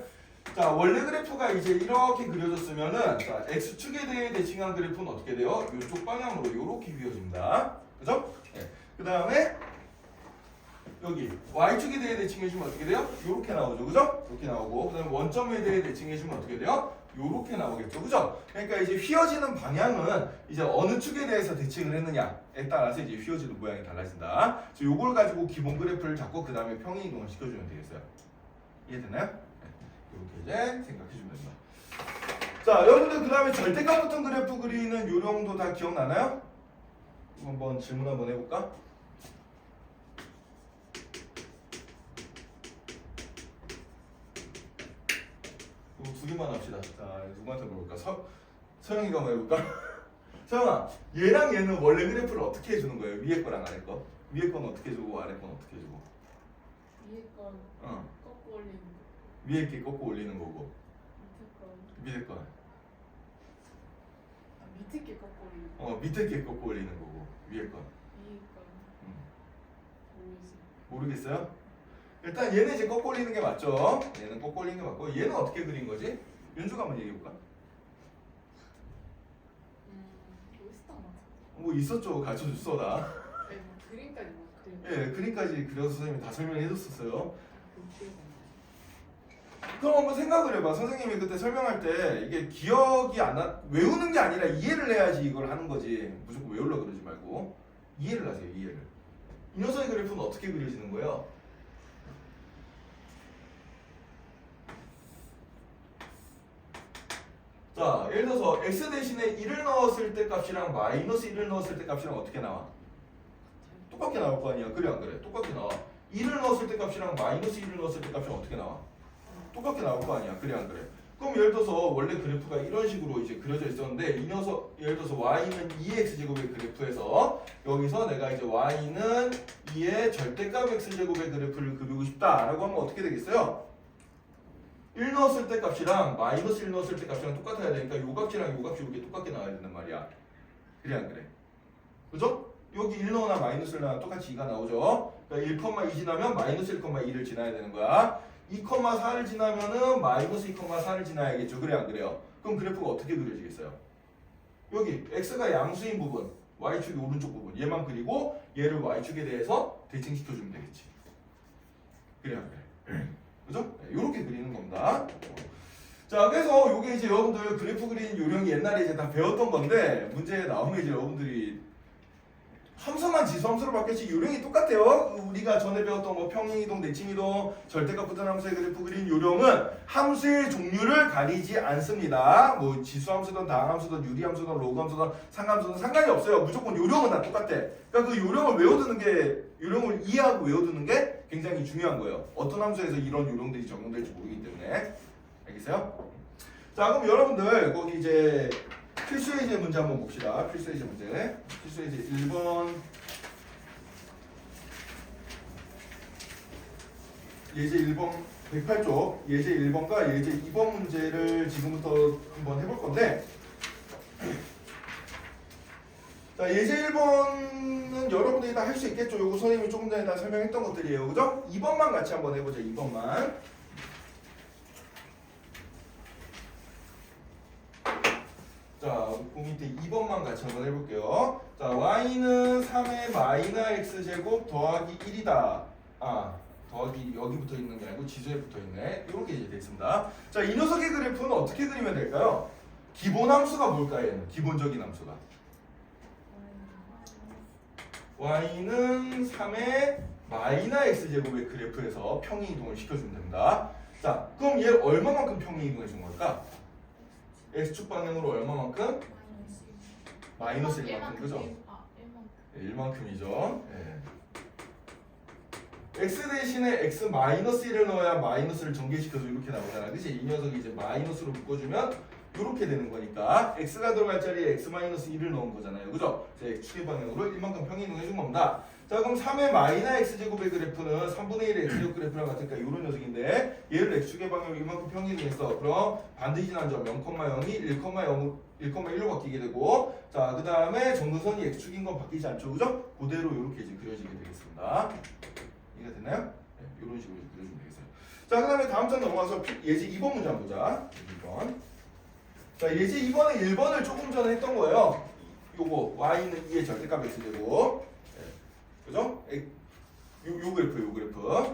자, 원래 그래프가 이제 이렇게 그려졌으면은 자, x축에 대해 대칭한 그래프는 어떻게 돼요? 이쪽 방향으로 이렇게 휘어집니다, 그죠? 네. 그 다음에 여기 y축에 대해 대칭해주면 어떻게 돼요? 이렇게 나오죠, 그죠? 이렇게 나오고, 그 다음에 원점에 대해 대칭해주면 어떻게 돼요? 요렇게 나오겠죠, 그죠? 그러니까 이제 휘어지는 방향은 이제 어느 축에 대해서 대칭을 했느냐에 따라서 이제 휘어지는 모양이 달라진다. 그래서 요걸 가지고 기본 그래프를 잡고 그 다음에 평행이동을 시켜주면 되겠어요. 이해되나요? 네. 이렇게 이제 생각해주면 됩니다. 자, 여러분들 그 다음에 절대값 붙은 그래프 그리는 요령도 다 기억나나요? 한번 질문 한번 해볼까? 두 개만 합시다. 자, 누구한테 물어볼까? 서영이가 한번 해볼까? 서영아, 얘랑 얘는 원래 그래프를 어떻게 해주는 거예요? 위에 거랑 아래 거? 위에 건 어떻게 해주고 아래 건 어떻게 해주고? 위에 건 꺾고 올리는 거. 위에 게 꺾고 올리는 거고 밑에 건 밑에 게 꺾고 올리는 거. 밑에 게 꺾고 올리는 거고 위에 건 위에 건 모르겠어요. 모르겠어요? 일단 얘는 이제 꺾고 올리는 게 맞죠? 얘는 꺾고 올리는 게 맞고 얘는 어떻게 그린 거지? 윤주가 한번 얘기해볼까? 로스터 맞아. 뭐 있었죠, 가르쳐줬어 나. 아니 뭐 그림까지 뭐 그림. 예, 그림까지 그려서 선생님이 다 설명해줬었어요. 그럼 기억 안 나. 그럼 한번 생각을 해봐. 선생님이 그때 설명할 때 이게 기억이 안 나, 외우는 게 아니라 이해를 해야지 이걸 하는 거지. 무조건 외우려고 그러지 말고 이해를 하세요, 이해를. 이 녀석의 그래프는 어떻게 그려지는 거예요? 자, 예를 들어서 x 대신에 1을 넣었을 때 값이랑 마이너스 1을 넣었을 때 값이랑 어떻게 나와? 똑같게 나올 거 아니야. 그래 안 그래? 똑같게 나와. 1을 넣었을 때 값이랑 마이너스 1을 넣었을 때 값이랑 어떻게 나와? 똑같게 나올 거 아니야. 그래 안 그래? 그럼 예를 들어서 원래 그래프가 이런 식으로 이제 그려져 있었는데 이 녀석 예를 들어서 y는 2x 제곱의 그래프에서 여기서 내가 이제 y는 2의 절대값 x 제곱의 그래프를 그리고 싶다라고 하면 어떻게 되겠어요? 1 넣었을 때 값이랑 마이너스 1 넣었을 때 값이랑 똑같아야 되니까 요 값이랑 요 값이 이렇게 똑같게 나와야 된단 말이야. 그래 안 그래? 그죠? 여기 1 넣으나 마이너스를 넣으나 똑같이 2가 나오죠. 그러니까 1,2 지나면 마이너스 1,2를 지나야 되는 거야. 2,4를 지나면은 마이너스 2,4를 지나야겠죠. 그래 안 그래요? 그럼 그래프가 어떻게 그려지겠어요? 여기 x가 양수인 부분, y축이 오른쪽 부분 얘만 그리고 얘를 y축에 대해서 대칭시켜주면 되겠지. 그래 안 그래? 그죠? 이렇게 그리는 겁니다. 자, 그래서 요게 이제 여러분들 그래프 그리는 요령이 옛날에 이제 다 배웠던 건데 문제에 나오면 이제 여러분들이 함수만 지수함수로 바뀌었지 요령이 똑같아요. 우리가 전에 배웠던 뭐 평행이동, 대칭이동, 절대값 붙은 함수의 그래프 그린 요령은 함수의 종류를 가리지 않습니다. 뭐 지수함수든 다항함수든 유리함수든 로그함수든 상함수든 상관이 없어요. 무조건 요령은 다 똑같아. 그러니까 그 요령을 외워두는 게 요령을 이해하고 외워두는 게 굉장히 중요한 거예요. 어떤 함수에서 이런 요령들이 적용될지 모르기 때문에. 알겠어요? 자, 그럼 여러분들 거기 이제 필수 예제 문제 한번 봅시다. 필수 예제 문제. 필수 예제 1번. 예제 1번 108쪽 예제 1번과 예제 2번 문제를 지금부터 한번 해볼 건데, 자, 예제 1번은 여러분들이 다 할 수 있겠죠. 요거 선생님이 조금 전에 다 설명했던 것들이에요. 그죠? 2번만 같이 한번 해보자. 2번만. 자, 그 밑에 2번만 같이 한번 해볼게요. 자, y는 3의 마이너 x제곱 더하기 1이다. 더하기 여기 붙어 있는 게 아니고 지수에 붙어 있네. 이렇게 이제 됐습니다. 자, 이 녀석의 그래프는 어떻게 그리면 될까요? 기본 함수가 뭘까요? 얘는 기본적인 함수가. y는 3의 마이너 x제곱의 그래프에서 평행 이동을 시켜주면 됩니다. 자, 그럼 얘 얼마만큼 평행 이동해 준 걸까? x축 방향으로 얼마만큼? 마이너스 1만큼, 그죠? 1만큼이죠. 네. x 대신에 x 마이너스 1을 넣어야 마이너스를 전개시켜서 이렇게 나오잖아. 그치? 이 녀석이 이제 마이너스로 묶어주면 이렇게 되는 거니까 x가 들어갈 자리에 x 마이너스 1을 넣은 거잖아요. 그죠? x축의 방향으로 1만큼 평행 이동해 준 겁니다. 자, 그럼 3의 마이너 x제곱의 그래프는 3분의 1의 x제곱 그래프랑 같으니까 이런 녀석인데 얘를 x축의 방향으로 이만큼 평행했어. 그럼 반드시 난 점 0,0이 1,1로 바뀌게 되고, 자, 그 다음에 정근선이 x축인 건 바뀌지 않죠. 그죠? 그대로 이렇게 이제 그려지게 되겠습니다. 이해가 됐나요? 네, 이런 식으로 그려주면 되겠어요. 자, 그 다음에 다음 장 넘어가서 예제 2번 문제 한번 보자. 2번. 자, 예제 2번은 1번을 조금 전에 했던 거예요. 요거 y는 2의 절대값 x되고, 그죠? 요 그래프입니다.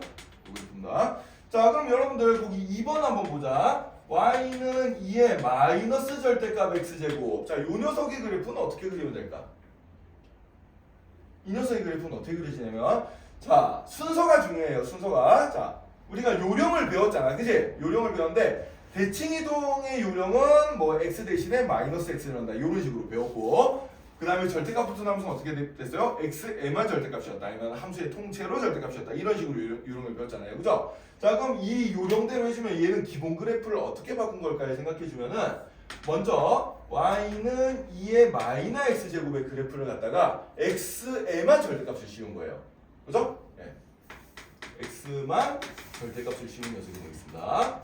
자, 그럼 여러분들 거기 2번 한번 보자. y는 2의 마이너스 절대값 x제곱. 자, 요 녀석의 그래프는 어떻게 그리면 될까? 이 녀석의 그래프는 어떻게 그려지냐면, 자, 순서가 중요해요. 순서가. 자, 우리가 요령을 배웠잖아. 그치? 요령을 배웠는데 대칭이동의 요령은 뭐 x 대신에 마이너스 x를 한다. 이런 식으로 배웠고, 그 다음에 절대값 붙은 함수는 어떻게 됐어요? x에만 절대값이었다. 아니면 함수의 통째로 절대값이었다. 이런 식으로 요령을 배웠잖아요. 그죠? 자, 그럼 이 요령대로 해주면 얘는 기본 그래프를 어떻게 바꾼 걸까요? 생각해주면은 먼저 y는 2의 마이너 x제곱의 그래프를 갖다가 x에만 절대값을 씌운 거예요. 그죠? 네. x만 절대값을 씌운 녀석이 되겠습니다.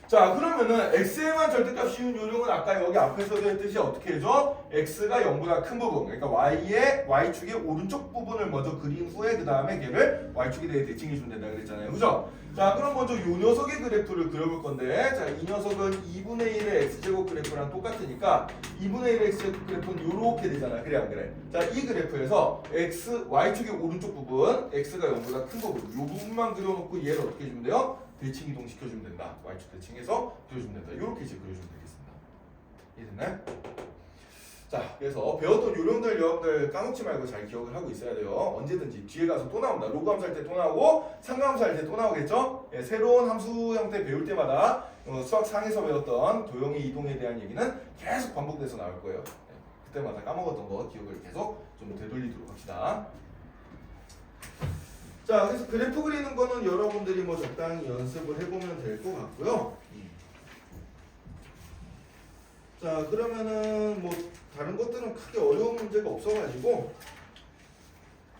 자, 그러면은 x에만 절대값 씌운 요령은 아까 여기 앞에서도 했듯이 어떻게 해줘? x가 0보다 큰 부분, 그러니까 y축의 오른쪽 부분을 먼저 그린 후에 그 다음에 걔를 y축에 대해 대칭해주면 된다 그랬잖아요. 그죠? 자, 그럼 먼저 요 녀석의 그래프를 그려볼 건데, 자, 이 녀석은 2분의 1의 x제곱 그래프랑 똑같으니까 2분의 1의 x제곱 그래프는 요렇게 되잖아. 그래 안 그래? 자, 이 그래프에서 y축의 오른쪽 부분, x가 0보다 큰 부분, 요 부분만 그려놓고 얘를 어떻게 해주면 돼요? 대칭 이동 시켜주면 된다. y축 대칭해서 그려주면 된다. 이렇게 이제 그려주면 되겠습니다. 이해됐나요? 자, 그래서 배웠던 요령들 여러분들 까먹지 말고 잘 기억을 하고 있어야 돼요. 언제든지 뒤에 가서 또 나온다. 로그 함수 할 때 또 나오고 상가함수 할 때 또 나오겠죠? 예, 새로운 함수 형태 배울 때마다 수학 상에서 배웠던 도형의 이동에 대한 얘기는 계속 반복돼서 나올 거예요. 예, 그때마다 까먹었던 거 기억을 계속 좀 되돌리도록 합시다. 자, 그래서 그래프 그리는 거는 여러분들이 뭐 적당히 연습을 해보면 될 것 같고요. 자, 그러면은 뭐 다른 것들은 크게 어려운 문제가 없어가지고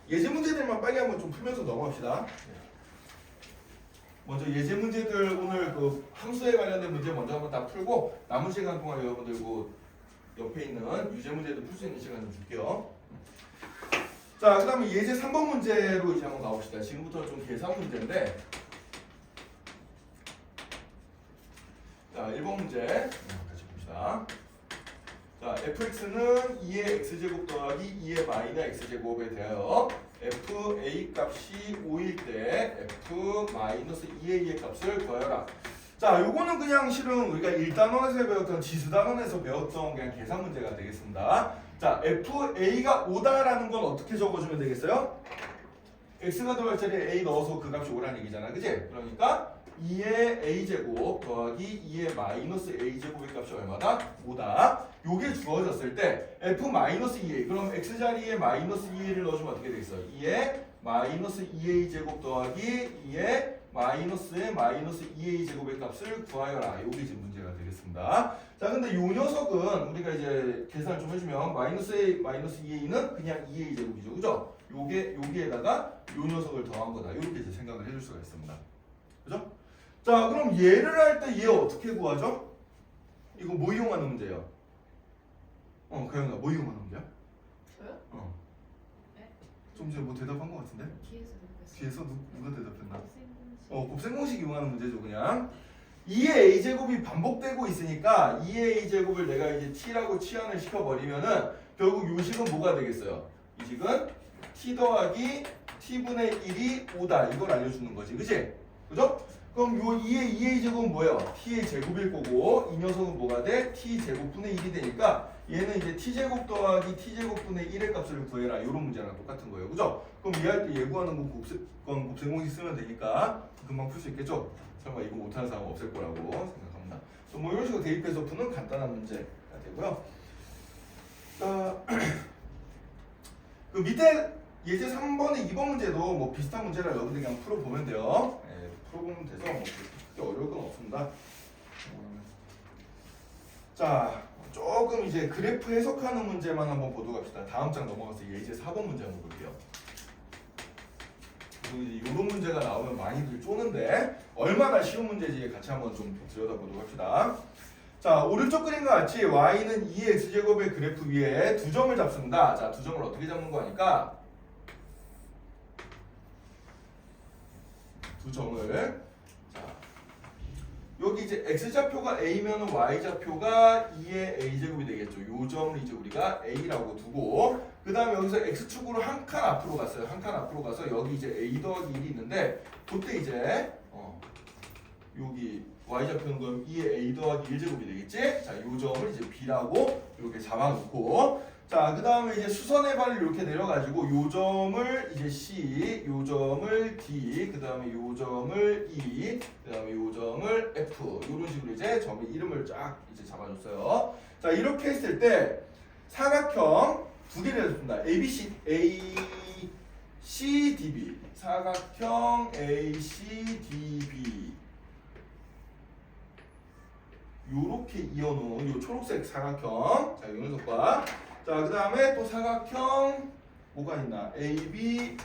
예제 문제들만 빨리 한번 좀 풀면서 넘어갑시다. 먼저 예제 문제들 오늘 그 함수에 관련된 문제 먼저 한번 다 풀고 남은 시간 동안 여러분들 그 옆에 있는 유제 문제도 풀 수 있는 시간 좀 줄게요. 자, 그 다음에 예제 3번 문제로 이제 한번 가봅시다. 지금부터는 좀 계산 문제인데, 자, 1번 문제 같이 봅시다. 자, fx는 2의 x제곱 더하기 2의 마이너 x제곱에 대하여 fa 값이 5일 때 f 마이너스 2의 2의 값을 구하여라. 자, 요거는 그냥 실은 우리가 1단원에서 배웠던 지수단원에서 배웠던 그냥 계산 문제가 되겠습니다. 자, fa가 5다라는 건 어떻게 적어주면 되겠어요? x가 들어갈 자리에 a 넣어서 그 값이 5라는 얘기잖아, 그지? 그러니까 2의 a제곱 더하기 2의 마이너스 a제곱의 값이 얼마다? 5다. 요게 주어졌을 때 f 마이너스 2a, 그럼 x 자리에 마이너스 2a를 넣어주면 어떻게 되겠어? 2의 마이너스 2a 제곱 더하기 2의 마이너스의 마이너스 2a 제곱의 값을 구하여라. 요게 지금 문제가 되겠습니다. 자, 근데 요 녀석은 우리가 이제 계산을 좀 해주면 마이너스 a 마이너스 2a는 그냥 2a 제곱이죠, 그죠? 여기에다가 요 녀석을 더한 거다. 이렇게 이제 생각을 해줄 수가 있습니다. 그죠? 자, 그럼 얘를 할 때 얘 어떻게 구하죠? 이거 뭐 이용하는 문제예요? 가영아, 뭐 이용하는 문제야? 저요? 네? 좀 전에 뭐 대답한 거 같은데? 뒤에서 듣고 있어요. 뒤에서 누가 대답했나? 곱셈공식. 곱셈공식 이용하는 문제죠, 그냥. 2의 a제곱이 반복되고 있으니까 2의 a제곱을 내가 이제 t라고 치환을 시켜버리면은 결국 요 식은 뭐가 되겠어요? 이 식은 t 더하기 t분의 1이 5다. 이걸 알려주는 거지, 그치? 그죠? 그럼 요 2의 2a 제곱은 뭐예요? t의 제곱일 거고 이 녀석은 뭐가 돼? t 제곱분의 1이 되니까 얘는 이제 t 제곱 더하기 t 제곱분의 1의 값을 구해라. 이런 문제랑 똑같은 거예요, 그죠? 그럼 얘할 때 예구하는 건 곱셈공식 쓰면 되니까 금방 풀 수 있겠죠? 설마 이거 못하는 사람 없을 거라고 생각합니다. 뭐 이런 식으로 대입해서 푸는 간단한 문제가 되고요. 그 밑에 예제 3번의 2번 문제도 뭐 비슷한 문제를 여러분들 그냥 풀어보면 돼요. 네, 풀어보면 돼서 뭐 그렇게 어려울 건 없습니다. 자, 조금 이제 그래프 해석하는 문제만 한번 보도록 합시다. 다음 장 넘어가서 예제 4번 문제 한번 볼게요. 그리고 이제 이런 문제가 나오면 많이들 쪼는데 얼마나 쉬운 문제인지 같이 한번 좀 들여다보도록 합시다. 자, 오른쪽 그림과 같이 y는 2x제곱의 그래프 위에 두 점을 잡습니다. 자, 두 점을 어떻게 잡는 거 하니까 두 점을, 자, 여기 이제 x좌표가 a면 y좌표가 2의 a제곱이 되겠죠. 요 점을 이제 우리가 a라고 두고 그 다음에 여기서 x축으로 한 칸 앞으로 갔어요. 한 칸 앞으로 가서 여기 이제 a 더하기 1이 있는데 그때 이제 여기 y좌표는 그럼 2의 a 더하기 1제곱이 되겠지? 자, 요 점을 이제 b라고 이렇게 잡아놓고 자, 그 다음에 이제 수선의 발을 이렇게 내려가지고 요 점을 이제 c, 요 점을 d, 그 다음에 요 점을 e, 그 다음에 요 점을 f 이런 식으로 이제 점의 이름을 쫙 이제 잡아줬어요. 자, 이렇게 했을 때 사각형 두 개를 해줬습니다. ACDB 사각형 ACDB 요렇게 이어놓은 요 초록색 사각형, 자, 요 녀석과 자, 그 다음에 또 사각형 뭐가 있나? ABFE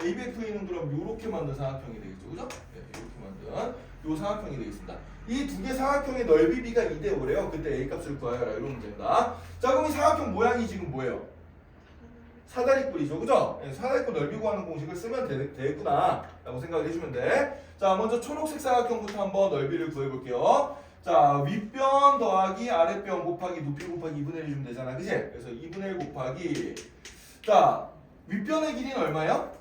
ABFE는 그럼 요렇게 만든 사각형이 되겠죠, 그죠? 네, 요렇게 만든 요 사각형이 되겠습니다. 이 두 개 사각형의 넓이 b가 2대 5래요. 그때 a 값을 구하여라. 이런 문제입니다. 자, 그럼 이 사각형 모양이 지금 뭐예요? 사다리꼴이죠, 그죠? 네, 사다리꼴 넓이 구하는 공식을 쓰면 되겠구나 라고 생각을 해주면 돼. 자, 먼저 초록색 사각형부터 한번 넓이를 구해볼게요. 자, 윗변 더하기 아랫변 곱하기 높이 곱하기 2분의 1 주면 되잖아, 그치? 그래서 2분의 1 곱하기, 자, 윗변의 길이는 얼마야?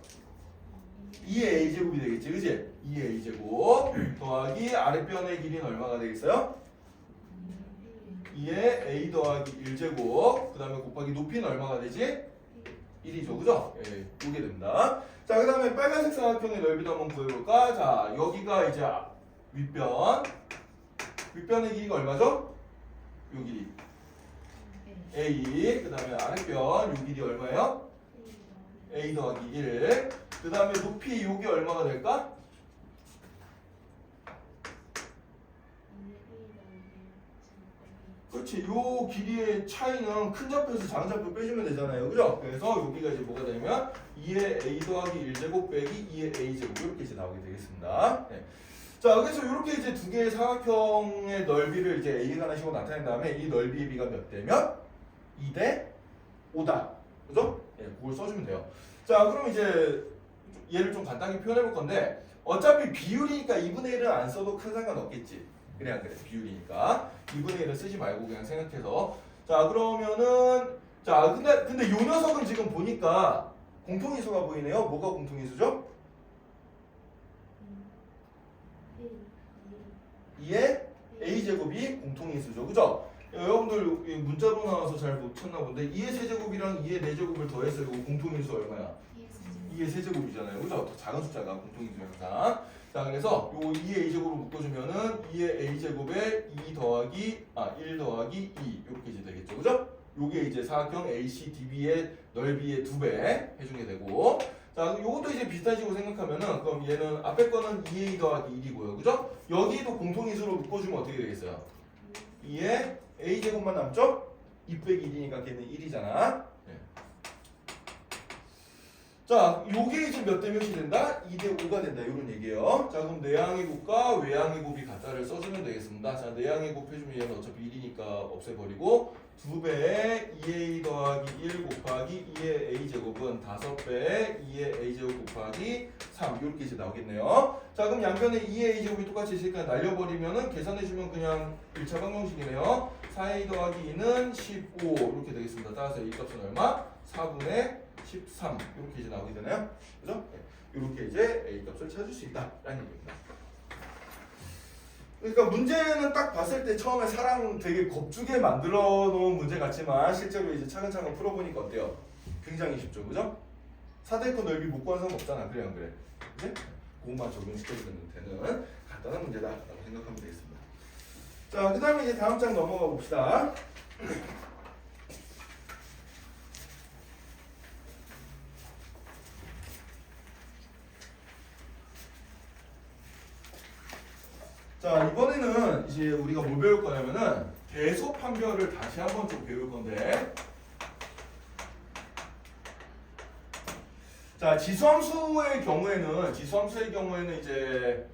2의 a제곱이 되겠지, 그치? 2의 a제곱 더하기 아랫변의 길이는 얼마가 되겠어요? 2의 a 더하기 1제곱 그 다음에 곱하기 높이는 얼마가 되지? 1이죠, 그죠? 예, 보게 됩니다. 자, 그 다음에 빨간색 사각형의 넓이도 한번 구해볼까? 자, 여기가 이제 윗변의 길이가 얼마죠? 요 길이 a, 그 다음에 아랫변 요 길이 얼마예요? a 더하기 1. 그 다음에 높이 요게 얼마가 될까? 그렇지. 요 길이의 차이는 큰 좌표에서 작은 좌표 빼주면 되잖아요, 그죠? 그래서 여기가 이제 뭐가 되냐면 2의 a 더하기 1제곱 빼기 2의 a제곱 이렇게 이제 나오게 되겠습니다. 네. 자, 그래서 이렇게 이제 두 개의 사각형의 넓이를 이제 a가 하나씩으로 나타낸 다음에 이 넓이의 b가 몇 대면? 2대 5다. 그죠? 예, 그걸 써주면 돼요. 자, 그럼 이제 얘를 좀 간단히 표현해 볼 건데 어차피 비율이니까 2분의 1은 안 써도 큰 상관없겠지. 그래 안 그래? 비율이니까 2분의 1은 쓰지 말고 그냥 생각해서 자 그러면은 자 근데 요 녀석은 지금 보니까 공통인수가 보이네요. 뭐가 공통인수죠? 2의 a제곱이 공통인수죠. 그죠? 여러분들 문자로 나와서 잘 못 쳤나 본데 2의 세제곱이랑 2의 4제곱을 더했어요. 이거 공통인수 얼마야? 2의 세제곱이잖아요. 그죠? 더 작은 숫자가 공통인수 항상. 자 그래서 요 2의 a제곱을 묶어주면은 2의 a제곱에 1 더하기 2 이렇게 이제 되겠죠. 그죠? 요게 이제 사각형 ACDB의 넓이의 2배 해준 게 되고 자 요것도 이제 비슷한 식으로 생각하면은 그럼 얘는 앞에 거는 2a 더하기 1이고요. 그죠? 여기도 공통인수로 묶어주면 어떻게 되겠어요? 2의 a제곱만 남죠? 2 빼기 1이니까 걔는 1이잖아. 자, 요게 이제 몇 대 몇이 된다? 2대 5가 된다. 이런 얘기예요. 자, 그럼 내항의 곱과 외항의 곱이 같다를 써주면 되겠습니다. 자, 내항의 곱 해주면 얘는 어차피 1이니까 없애버리고 2배에 2a 더하기 1 곱하기 2의 a제곱은 5배에 2의 a제곱 곱하기 3 이렇게 이제 나오겠네요. 자, 그럼 양변에 2의 a제곱이 똑같이 있으니까 날려버리면은 계산해주면 그냥 1차 방정식이네요. 4a 더하기 2는 15 이렇게 되겠습니다. 따라서 이 값은 얼마? 4분의 13 이렇게 이제 나오게 되나요? 그죠? 이렇게 이제 a 값을 찾을 수 있다라는 얘기입니다. 그러니까 문제는 딱 봤을 때 처음에 사람 되게 겁주게 만들어 놓은 문제 같지만 실제로 이제 차근차근 풀어보니까 어때요? 굉장히 쉽죠, 그죠? 사대권 넓이 못 구한 사람 없잖아, 그래 안 그래? 그지? 그것만 적용시켜주면 되는 간단한 문제다라고 생각하면 되겠습니다. 자, 그 다음에 이제 다음 장 넘어가 봅시다. 자, 이번에는 이제 우리가 뭘 배울 거냐면은 대소 판별을 다시 한번 좀 배울 건데 자, 지수함수의 경우에는 이제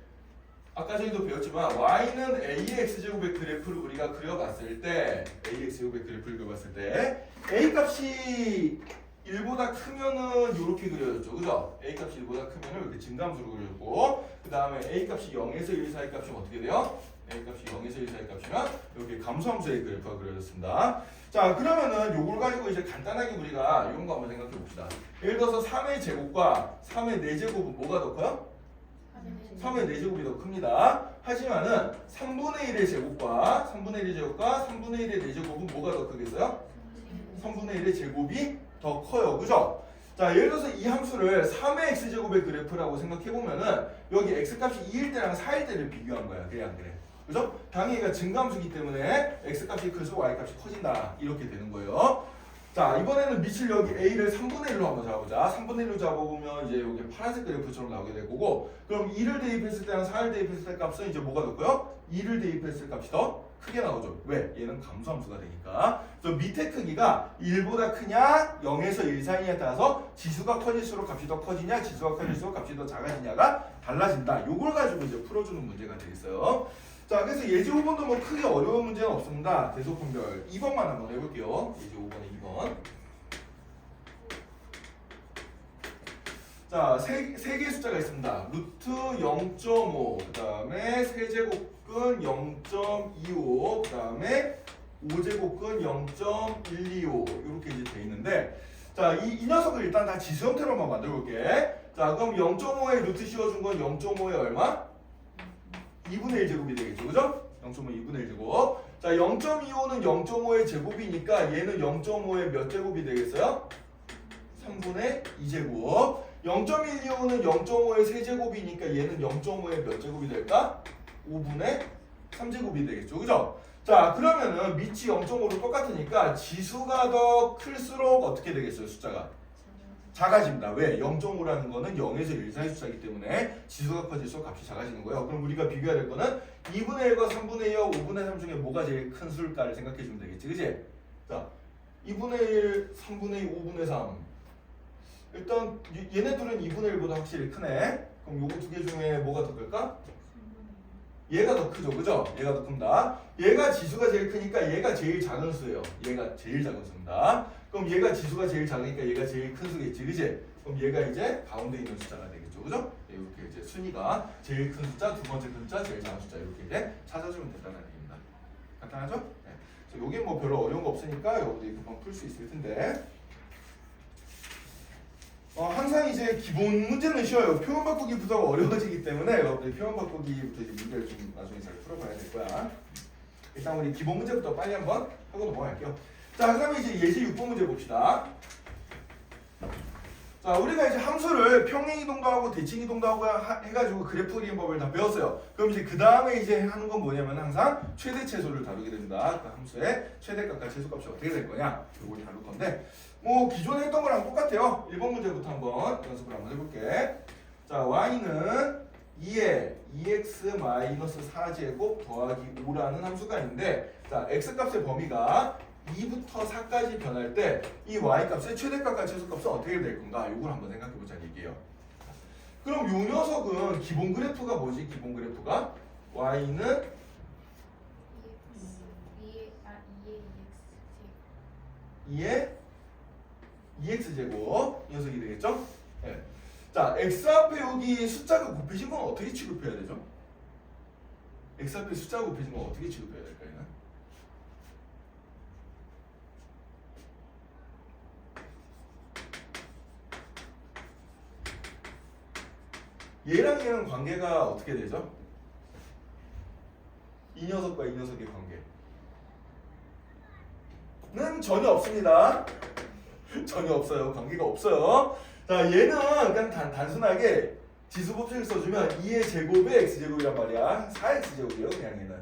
아까 전에도 배웠지만 y는 ax제곱의 그래프를 우리가 그려봤을 때 ax제곱의 그래프를 그려봤을 때 a 값이 1보다 크면은 이렇게 그려졌죠. 그죠? a 값이 1보다 크면은 이렇게 증가함수로 그려졌고 그 다음에 a 값이 0에서 1 사이 값이면 어떻게 돼요? a 값이 0에서 1 사이 값이면 이렇게 감소함수의 그래프가 그려졌습니다. 자 그러면은 요걸 가지고 이제 간단하게 우리가 이런 거 한번 생각해 봅시다. 예를 들어서 3의 제곱과 3의 4제곱은 뭐가 더 커요? 3의 4제곱이 더 큽니다. 하지만은 3분의 1의 제곱과 3분의 1의 제곱과 3분의 1의 4제곱은 뭐가 더 크겠어요? 3분의 1의 제곱이 더 커요. 그죠? 자, 예를 들어서 이 함수를 3의 x제곱의 그래프라고 생각해보면은 여기 x값이 2일 때랑 4일 때를 비교한 거야. 그래 안 그래? 그죠? 당연히 얘가 증가함수기 때문에 x값이 클수록 y값이 커진다. 이렇게 되는 거예요. 자, 이번에는 밑을 여기 a를 3분의 1로 한번 잡아보자. 3분의 1로 잡아보면 이제 여기 파란색 그래프처럼 나오게 될 거고 그럼 2를 대입했을 때랑 4를 대입했을 때 값은 이제 뭐가 높고요? 2를 대입했을 값이 더 크게 나오죠. 왜? 얘는 감소함수가 되니까. 그래서 밑에 크기가 1보다 크냐 0에서 1 사이에 따라서 지수가 커질수록 값이 더 커지냐 지수가 커질수록 값이 더 작아지냐가 달라진다. 요걸 가지고 이제 풀어주는 문제가 되겠어요. 자, 그래서 예제 5번도 뭐 크게 어려운 문제는 없습니다. 대소분별 2번만 한번 해볼게요. 예제 5번에 2번. 자, 세 개의 숫자가 있습니다. 루트 0.5, 그 다음에 세제곱근 0.25, 그 다음에 5제곱근 0.125 이렇게 이제 돼 있는데 자, 이 녀석을 일단 다 지수 형태로 한번 만들어 볼게. 자, 그럼 0.5에 루트 씌워준 건 0.5에 얼마? 2분의 1제곱이 되겠죠. 그죠? 0.5 2분의 1제곱. 자, 0.25는 0.5의 제곱이니까 얘는 0.5의 몇 제곱이 되겠어요? 3분의 2제곱. 0.125는 0.5의 세제곱이니까 얘는 0.5의 몇 제곱이 될까? 5분의 3제곱이 되겠죠. 그죠? 자, 그러면은 밑이 0.5로 똑같으니까 지수가 더 클수록 어떻게 되겠어요? 숫자가 작아집니다. 왜? 0.5라는 거는 0에서 1 사이 숫자이기 때문에 지수가 커질수록 값이 작아지는 거예요. 그럼 우리가 비교해야 될 거는 2분의 1과 3분의 2와 5분의 3 중에 뭐가 제일 큰 수일까를 생각해 주면 되겠지. 그지? 자, 2분의 1, 3분의 2, 5분의 3. 일단 얘네들은 2분의 1보다 확실히 크네. 그럼 요거 두 개 중에 뭐가 더 클까? 얘가 더 크죠, 그죠? 얘가 더 큽니다. 얘가 지수가 제일 크니까 얘가 제일 작은 수예요. 얘가 제일 작은 수입니다. 그럼 얘가 지수가 제일 작으니까 얘가 제일 큰 수겠지, 그지? 그럼 얘가 이제 가운데 있는 숫자가 되겠죠, 그죠? 이렇게 이제 순위가 제일 큰 숫자, 두 번째 큰 숫자, 제일 작은 숫자 이렇게 이제 찾아주면 된다는 얘기입니다. 간단하죠? 네. 그래서 여기 뭐 별로 어려운 거 없으니까 여러분들이 금방 풀 수 있을 텐데. 항상 이제 기본 문제는 쉬워요. 표현 바꾸기 부터가 어려워지기 때문에 여러분들 표현 바꾸기부터 이제 문제를 좀 나중에 잘 풀어봐야 될 거야. 일단 우리 기본 문제부터 빨리 한번 하고 넘어갈게요. 자, 그다음에 이제 예제 6번 문제 봅시다. 자, 우리가 이제 함수를 평행 이동도 하고 대칭 이동도 하고 해가지고 그래프 그리는 법을 다 배웠어요. 그럼 이제 그 다음에 이제 하는 건 뭐냐면 항상 최대 최소를 다루게 됩니다. 그 함수의 최대값과 최소값이 어떻게 될 거냐 이걸 다룰 건데 뭐 기존에 했던 거랑 똑같아요. 1번 문제부터 한번 연습을 한번 해볼게. 자, y는 2에 2x-4제곱 더하기 5라는 함수가 있는데 자, x값의 범위가 2부터 4까지 변할 때 이 y값의 최대값과 최소값은 어떻게 될 건가? 이걸 한번 생각해 보자는 얘기예요. 그럼 요 녀석은 기본 그래프가 뭐지? 기본 그래프가 y는 2의 2x제곱 이 녀석이 되겠죠? 네. 자, x 앞에 여기 숫자가 곱해진 건 어떻게 취급해야 되죠? x 앞에 숫자가 곱해진 건 어떻게 취급해야 될까요? 얘랑 얘는 관계가 어떻게 되죠? 이 녀석과 이 녀석의 관계는 전혀 없습니다. 전혀 없어요. 관계가 없어요. 자, 얘는 그냥 단순하게 지수 법칙을 써주면 2의 제곱의 x제곱이란 말이야. 4x제곱이에요, 그냥 얘는.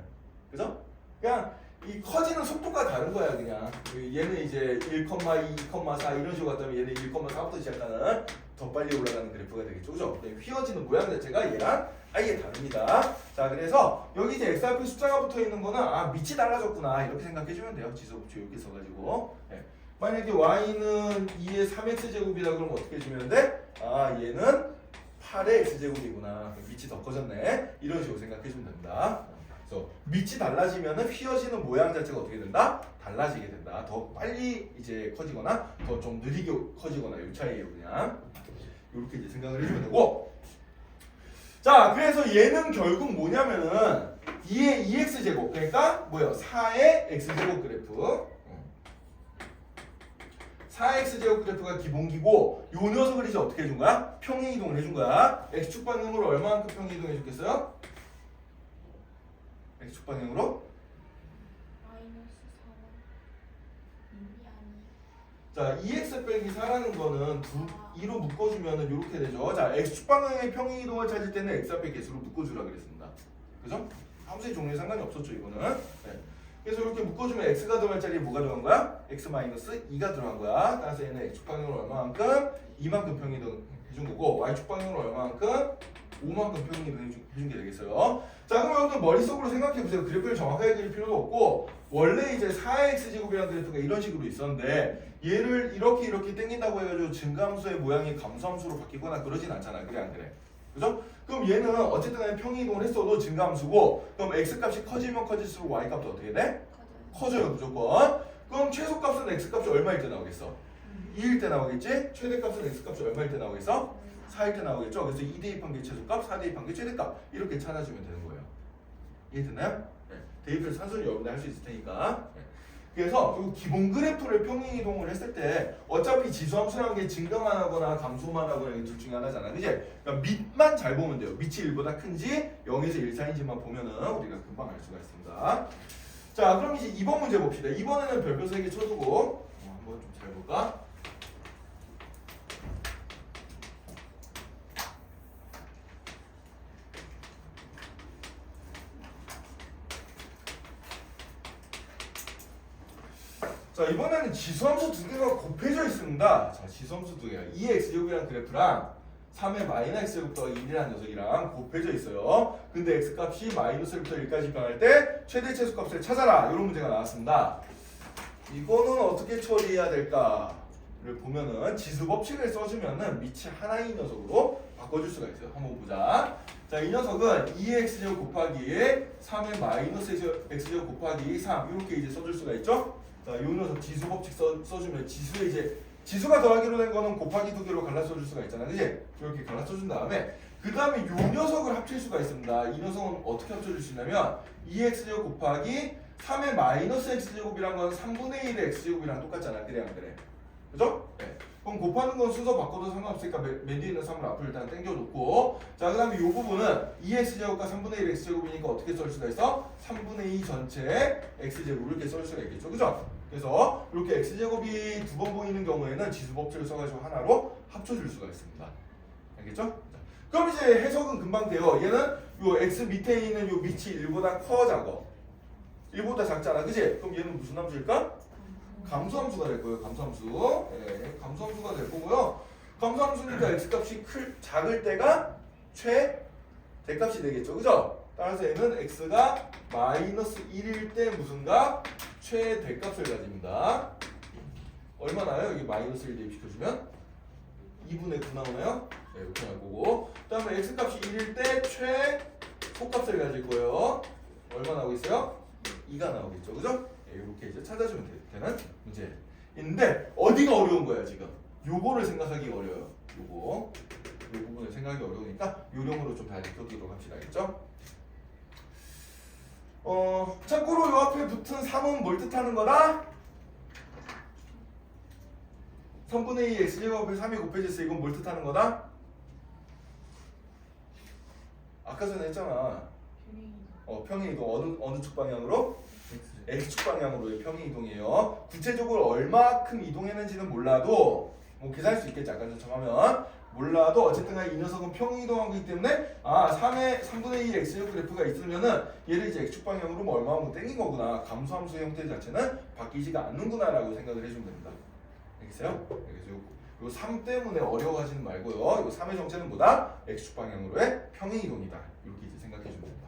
그죠? 그냥 이 커지는 속도가 다른 거야, 그냥. 얘는 이제 1, 2, 4 이런 식으로 갔다면 얘는 1,4부터 시작하는 더 빨리 올라가는 그래프가 되겠죠, 그죠? 휘어지는 모양 자체가 얘랑 아예 다릅니다. 자, 그래서 여기 이제 x 앞에 숫자가 붙어 있는 거는 아, 밑이 달라졌구나 이렇게 생각해 주면 돼요. 지수 법칙 이렇게 써가지고. 네. 만약에 y는 2의 3x 제곱이다 그러면 어떻게 해주면 돼? 아, 얘는 8의 x 제곱이구나. 밑이 더 커졌네. 이런 식으로 생각해 주면 됩니다. 그래서 밑이 달라지면은 휘어지는 모양 자체가 어떻게 된다? 달라지게 된다. 더 빨리 이제 커지거나 더 좀 느리게 커지거나 이 차이예요, 그냥. 이렇게 이제 생각을 해주면 되고. 자, 그래서 얘는 결국 뭐냐면은 2의 2x 제곱, 그러니까 뭐예요? 4의 x 제곱 그래프. 4x 제곱 그래프가 기본기고 요 녀석을 이제 어떻게 해준 거야? 평행 이동을 해준 거야. x축 방향으로 얼마만큼 평행 이동해 줬겠어요? x축 방향으로? 자, 2x 빼기 4라는 거는 2로 묶어주면은 이렇게 되죠. 자, x축 방향의 평행 이동을 찾을 때는 x 앞에 개수로 묶어주라 그랬습니다. 그죠? 함수의 종류에 상관이 없었죠, 이거는. 네. 그래서 이렇게 묶어주면 x가 들어갈 자리에 뭐가 들어간 거야? x-2가 들어간 거야. 따라서 얘는 x축 방향으로 얼마만큼? 2만큼 평행 이동 해준 거고 y축 방향으로 얼마만큼? 5만큼 평행 이동 해준 게 되겠어요. 자, 그럼 여러분들 머릿속으로 생각해보세요. 그래프를 정확하게 그릴 필요도 없고 원래 이제 4x제곱이라는 그래프가 이런 식으로 있었는데 얘를 이렇게 당긴다고 해가지고 증가함수의 모양이 감소함수로 바뀌거나 그러진 않잖아. 그래 안 그래? 그죠? 그럼 얘는 어쨌든 간에 평행이동을 했어도 증가함수고 그럼 x값이 커지면 커질수록 y값도 어떻게 돼? 커져요, 무조건. 그럼 최소값은 x값이 얼마일 때 나오겠어? 2일 때 나오겠지? 최대값은 x값이 얼마일 때 나오겠어? 4일 때 나오겠죠? 그래서 2 대입한 게 최소값, 4 대입한 게 최대값 이렇게 찾아주면 되는 거예요. 이해됐나요? 네. 대입해서 산수는 여러분들 할 수 있을 테니까. 네. 그래서 이 기본 그래프를 평행 이동을 했을 때 어차피 지수함수라는 게 증가만 하거나 감소만 하거나 이 둘 중에 하나잖아, 그지? 그러니까 밑만 잘 보면 돼요. 밑이 1보다 큰지 0에서 1 사이인지만 보면은 우리가 금방 알 수가 있습니다. 자, 그럼 이제 2번 문제 봅시다. 이번에는 별표 3개 쳐두고 한번 좀 잘 볼까? 자, 이번에는 지수함수 두 개가 곱해져 있습니다. 자, 지수함수 두 개가 2의 x제곱이라는 그래프랑 3의 -x제곱부터 1이라는 녀석이랑 곱해져 있어요. 근데 x값이 -1부터 1까지 변할 때 최대 최소값을 찾아라. 이런 문제가 나왔습니다. 이거는 어떻게 처리해야 될까를 보면은 지수 법칙을 써주면은 밑이 하나의 녀석으로 바꿔줄 수가 있어요. 한번 보자. 자, 이 녀석은 2x제곱 곱하기 3의 마이너스 x제곱 곱하기 3 이렇게 이제 써줄 수가 있죠. 자, 이 녀석 지수 법칙 써주면 지수에 이제 지수가 더하기로 된 거는 곱하기 2개로 갈라서 줄 수가 있잖아, 그지? 이렇게 갈라서 준 다음에 그 다음에 이 녀석을 합칠 수가 있습니다. 이 녀석은 어떻게 합쳐줄 수 있냐면 2x제곱 곱하기 3의 마이너스 x제곱이란 건 3분의 1의 x제곱이랑 똑같잖아, 그래 안 그래? 그죠? 네. 그럼 곱하는 건 순서 바꿔도 상관없으니까 맨 뒤에 있는 3을 앞으로 일단 당겨놓고 자, 그 다음에 이 부분은 2x제곱과 3분의 1 x제곱이니까 어떻게 쓸 수가 있어? 3분의 2 전체 x제곱을 이렇게 쓸 수가 있겠죠, 그죠? 그래서 이렇게 x제곱이 두 번 보이는 경우에는 지수 법칙을 써가지고 하나로 합쳐줄 수가 있습니다. 알겠죠? 자, 그럼 이제 해석은 금방 돼요. 얘는 요 x 밑에 있는 요 밑이 1보다 커 작어. 1보다 작잖아, 그지? 그럼 얘는 무슨 함수일까? 감소함수가 될 거예요. 감소함수. 예, 감소함수가 될 거고요. 감소함수니까 x값이 작을 때가 최대값이 되겠죠, 그죠? 따라서 얘는 x가 마이너스 1일 때 무슨 값? 최대값을 가집니다. 얼마나요? 여기 마이너스 1 대입시켜주면 2분의 9 나오나요? 네, 이렇게 나올 거고. 그 다음에 x값이 1일 때 최소값을 가질 거예요. 얼마 나오고 있어요? 2가 나오겠죠, 그죠? 네, 이렇게 이제 찾아주면 되는 문제인데 어디가 어려운 거야 지금? 요거를 생각하기 어려워요. 요 부분을 생각하기 어려우니까 요령으로 좀 잘 익혀두도록 합시다. 알겠죠? 참고로 요 앞에 붙은 3은 뭘 뜻하는 거다? 3분의 2 x제곱에 3이 곱해졌어. 이건 뭘 뜻하는 거다? 아까 전에 했잖아. 평행 이동 어느 축 방향으로? x축 방향으로의 평행 이동이에요. 구체적으로 얼마큼 이동했는지는 몰라도 뭐 계산할 수 있겠지. 아까 전처럼 하면 몰라도 어쨌든 간에 이 녀석은 평행 이동한 거기 때문에 3분의 2 x제곱 그래프가 있으면은 얘를 이제 x축 방향으로 뭐 얼마만큼 땡긴 거구나. 감소함수의 형태 자체는 바뀌지가 않는구나 라고 생각을 해주면 됩니다. 알겠어요? 그래서 요 3 때문에 어려워하지는 말고요. 요 3의 정체는 뭐다? x축 방향으로의 평행 이동이다. 이렇게 이제 생각해 주면 됩니다.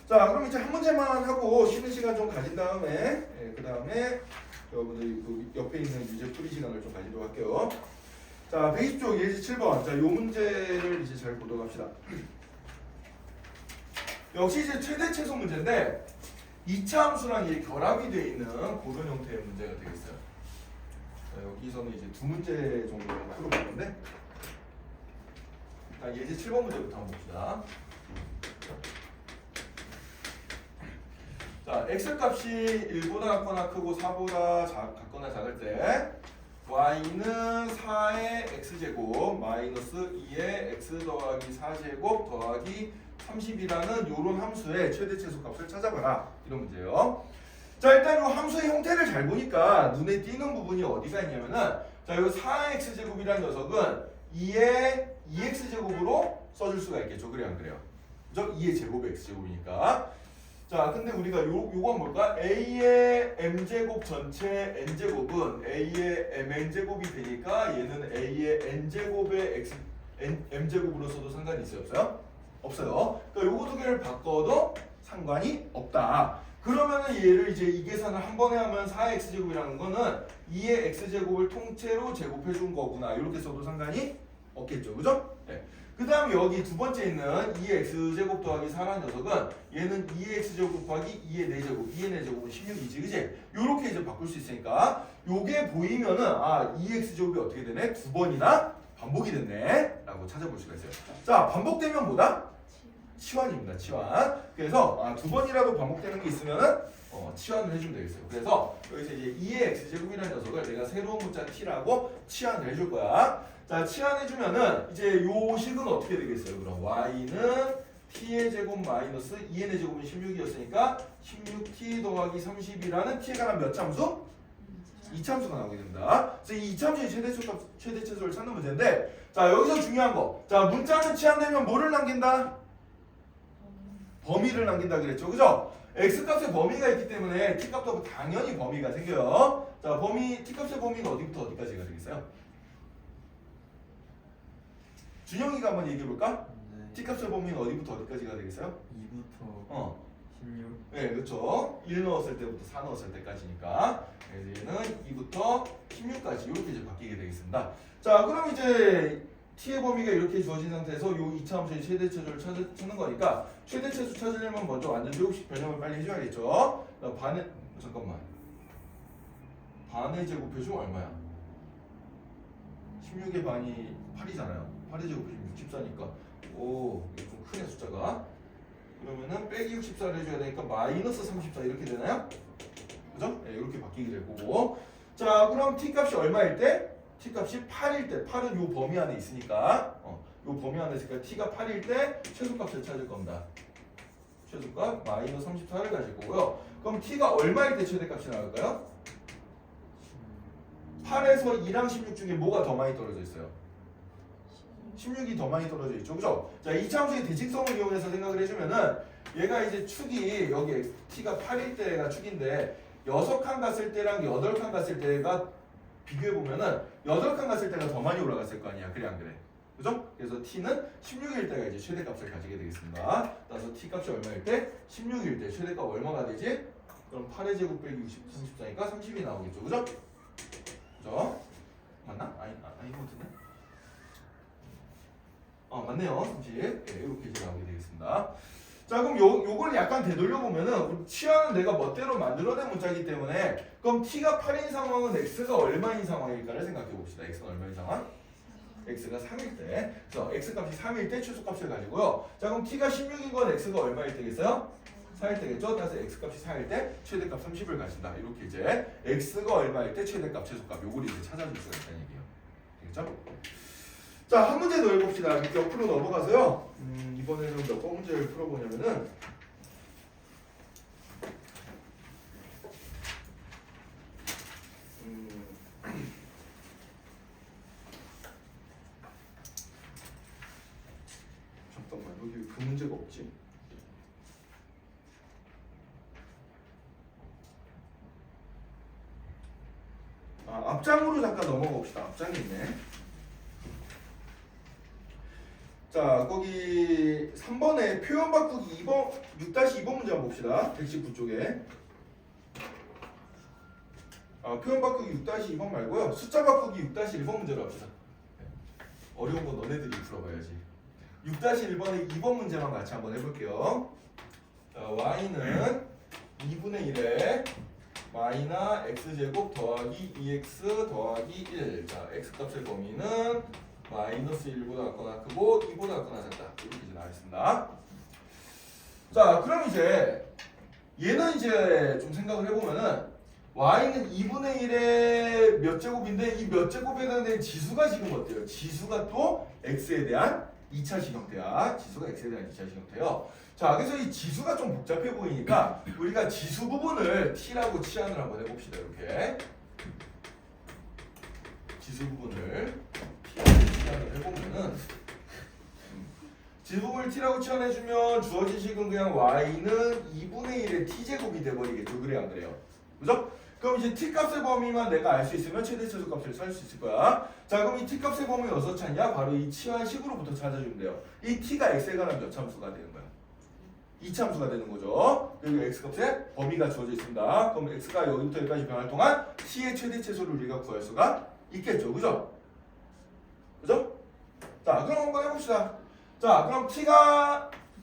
자, 그럼 이제 한 문제만 하고 쉬는 시간 좀 가진 다음에 그 다음에 여러분들 그 옆에 있는 유제 풀이 시간을 좀 가지도록 할게요. 자, 120쪽 예제 7번. 자, 요 문제를 이제 잘 보도록 합시다. 역시 이제 최대 최소 문제인데 2차 함수랑 이게 결합이 되어 있는 그런 형태의 문제가 되겠어요. 자, 여기서는 이제 두 문제 정도 풀어볼 건데 자, 예제 7번 문제부터 한번 봅시다. 자, x값이 1보다 같거나 크고 4보다 같거나 작을 때 y는 4의 x제곱 마이너스 2의 x 더하기 4제곱 더하기 30이라는 요런 함수의 최대 최소 값을 찾아봐라. 이런 문제예요. 자, 일단 이 함수의 형태를 잘 보니까 눈에 띄는 부분이 어디가 있냐면은 자, 요 4x제곱이라는 녀석은 2의 2x제곱으로 써줄 수가 있겠죠. 그래 안 그래요? 그죠? 2의 제곱의 x제곱이니까. 자, 근데 우리가 요건 뭘까? a의 m제곱 전체 n제곱은 a의 mn제곱이 되니까 얘는 a의 n제곱의 m제곱으로 써도 상관이 있어요? 없어요? 없어요. 그러니까 요거 두 개를 바꿔도 상관이 없다. 그러면은 얘를 이제 이 계산을 한 번에 하면 4x제곱이라는 거는 2의 x제곱을 통째로 제곱해 준 거구나. 이렇게 써도 상관이 없겠죠. 그죠? 네. 그 다음 여기 두 번째 있는 2x제곱 더하기 4라는 녀석은 얘는 2x제곱 곱하기 2의 4제곱 2의 4제곱은 16이지 그지? 요렇게 이제 바꿀 수 있으니까 요게 보이면은 2x제곱이 어떻게 되네? 두 번이나 반복이 됐네 라고 찾아볼 수가 있어요. 자, 반복되면 뭐다? 치환입니다. 치환. 그래서 두 번이라도 반복되는 게 있으면은 치환을 해주면 되겠어요. 그래서 여기서 이제 2의 x제곱이라는 녀석을 내가 새로운 문자 t라고 치환을 해줄 거야. 자, 치환해주면은 이제 요 식은 어떻게 되겠어요? 그럼 y는 t의 제곱 마이너스 2의 제곱은 16이었으니까 16t 더하기 30이라는 t에 관한 몇 참수? 2참수가 나오게 됩니다. 그래서 이 2참수의 최대 최소를 찾는 문제인데 자, 여기서 중요한 거. 자, 문자는 치환되면 뭐를 남긴다? 범위를 남긴다 그랬죠. 그죠? x값의 범위가 있기 때문에 t값도 당연히 범위가 생겨요. 자, t값의 범위는 어디부터 어디까지가 되겠어요? 준영이가 한번 얘기해볼까? 네. t값의 범위는 어디부터 어디까지가 되겠어요? 2부터 16 네, 그렇죠. 1 넣었을 때부터 4 넣었을 때까지니까. 그래서 얘는 2부터 16까지 이렇게 이제 바뀌게 되겠습니다. 자, 그럼 이제 t의 범위가 이렇게 주어진 상태에서 요 2차 함수의 최대 최소를 찾는 거니까 최대 최소 찾으려면 먼저 완전 제곱식 변형을 빨리 해줘야겠죠. 반의 잠깐만. 반의 제곱해주면 얼마야? 16의 반이 8이잖아요. 8의 제곱해주면 64니까 오, 이게 좀 크네 숫자가. 그러면은 빼기 64를 해줘야 되니까 마이너스 34 이렇게 되나요? 그죠? 네, 이렇게 바뀌게 될 거고. 자, 그럼 t 값이 얼마일 때? t 값이 8일 때. 8은 요 범위 안에 있으니까 요 범위 안에 있으니까 t가 8일 때 최소값을 찾을 겁니다. 최소값 마이너스 34를 가질 거고요. 그럼 t가 얼마일 때 최대값이 나올까요? 8에서 2랑 16 중에 뭐가 더 많이 떨어져 있어요? 16이 더 많이 떨어져 있죠. 그죠? 자, 이 함수의 대칭성을 이용해서 생각을 해주면은 얘가 이제 축이 여기 t가 8일 때가 축인데 6칸 갔을 때랑 8칸 갔을 때가 비교해보면은 8칸 갔을 때가 더 많이 올라갔을 거 아니야. 그래 안 그래? 그죠? 그래서 t는 16일 때가 이제 최대값을 가지게 되겠습니다. 따라서 t 값이 얼마일 때? 16일 때 최대값 얼마가 되지? 그럼 8의 제곱 빼기 34니까 30이 나오겠죠. 그죠? 그죠? 맞나? 아닌 것 같은데? 맞네요. 30. 네, 이렇게 이제 나오게 되겠습니다. 자, 그럼 요걸 약간 되돌려 보면은 치아는 내가 멋대로 만들어낸 문자이기 때문에 그럼 t가 8인 상황은 x가 얼마인 상황일까를 생각해 봅시다. x가 얼마인 상황? x가 3일 때. 그래서 x 값이 3일 때 최소값을 가지고요. 자, 그럼 t가 16인 건 x가 얼마일 때겠어요? 4일 때겠죠? 따라서 x 값이 4일 때 최대값 30을 가진다. 이렇게 이제 x가 얼마일 때 최대값, 최소값 요걸 이제 찾아줄 수가 있다는 얘기예요. 되겠죠? 자, 한 문제 더 해봅시다. 옆으로 넘어가서요. 이번에는 몇 번 문제를 풀어보냐면은 잠깐만, 여기 그 문제가 없지? 앞장으로 잠깐 넘어가 봅시다. 앞장이 있네. 자, 거기 3번에 표현 바꾸기 2번 6-2번 문제 한번 봅시다. 119쪽에. 표현 바꾸기 6-2번 말고요. 숫자 바꾸기 6-1번 문제로 합시다. 어려운 건 너네들이 풀어봐야지. 6-1번의 2번 문제만 같이 한번 해볼게요. 자, y는 2분의 1에 y나 x제곱 더하기 2x 더하기 1. 자, x 값의 범위는 마이너스 1보다 작거나 크고 2보다 작거나 작다. 이렇게 이제 나와있습니다. 자, 그럼 이제 얘는 이제 좀 생각을 해보면은 y는 2분의 1의 몇 제곱인데 이 몇 제곱에 해당되는 지수가 지금 어때요? 지수가 또 x에 대한 2차식 형태야. 지수가 x에 대한 2차식 형태요. 자, 그래서 이 지수가 좀 복잡해 보이니까 우리가 지수 부분을 t라고 치환을 한번 해봅시다. 이렇게 지수 부분을 치환을 해보면은 지수 부분을 t라고 치환해주면 주어진 식은 그냥 y는 2분의 1의 t제곱이 돼버리겠죠. 그래 안 그래요? 그죠? 그럼 이제 t값의 범위만 내가 알 수 있으면 최대 최소값을 찾을 수 있을 거야. 자, 그럼 이 t값의 범위 어디서 찾냐? 바로 이 치환식으로부터 찾아주면 돼요. 이 t가 x에 관한 몇 참수가 되는 거야? 2참수가 되는 거죠. 그리고 x값의 범위가 주어져 있습니다. 그럼 x가 여기부터 여기까지 변할 동안 t의 최대 최소를 우리가 구할 수가 있겠죠. 그죠? 그죠? 자, 그럼 한번 해봅시다. 자, 그럼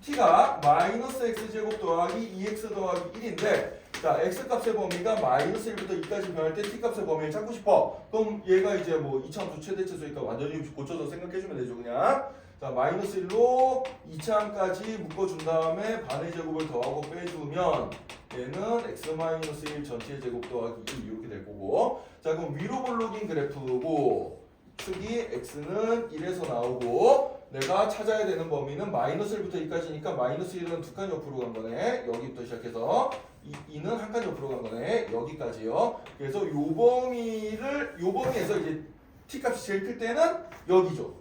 t가 마이너스 x제곱 더하기 2x 더하기 1인데 자, x값의 범위가 마이너스 1부터 2까지 변할 때 t값의 범위를 찾고 싶어. 그럼 얘가 이제 뭐 2차함수 최대 최소니까 완전히 고쳐서 생각해주면 되죠. 그냥 자, 마이너스 1로 2차함까지 묶어준 다음에 반의 제곱을 더하고 빼주면 얘는 x 마이너스 1 전체의 제곱 더하기 2 이렇게 될 거고 자, 그럼 위로 볼록인 그래프고 축이 x는 1에서 나오고 내가 찾아야 되는 범위는 마이너스 1부터 2까지니까 마이너스 1은 두 칸 옆으로 간 거네. 여기부터 시작해서 2는 한 칸 옆으로 간 거네. 여기까지요. 그래서 요 범위에서 이제 t값이 제일 클 때는 여기죠.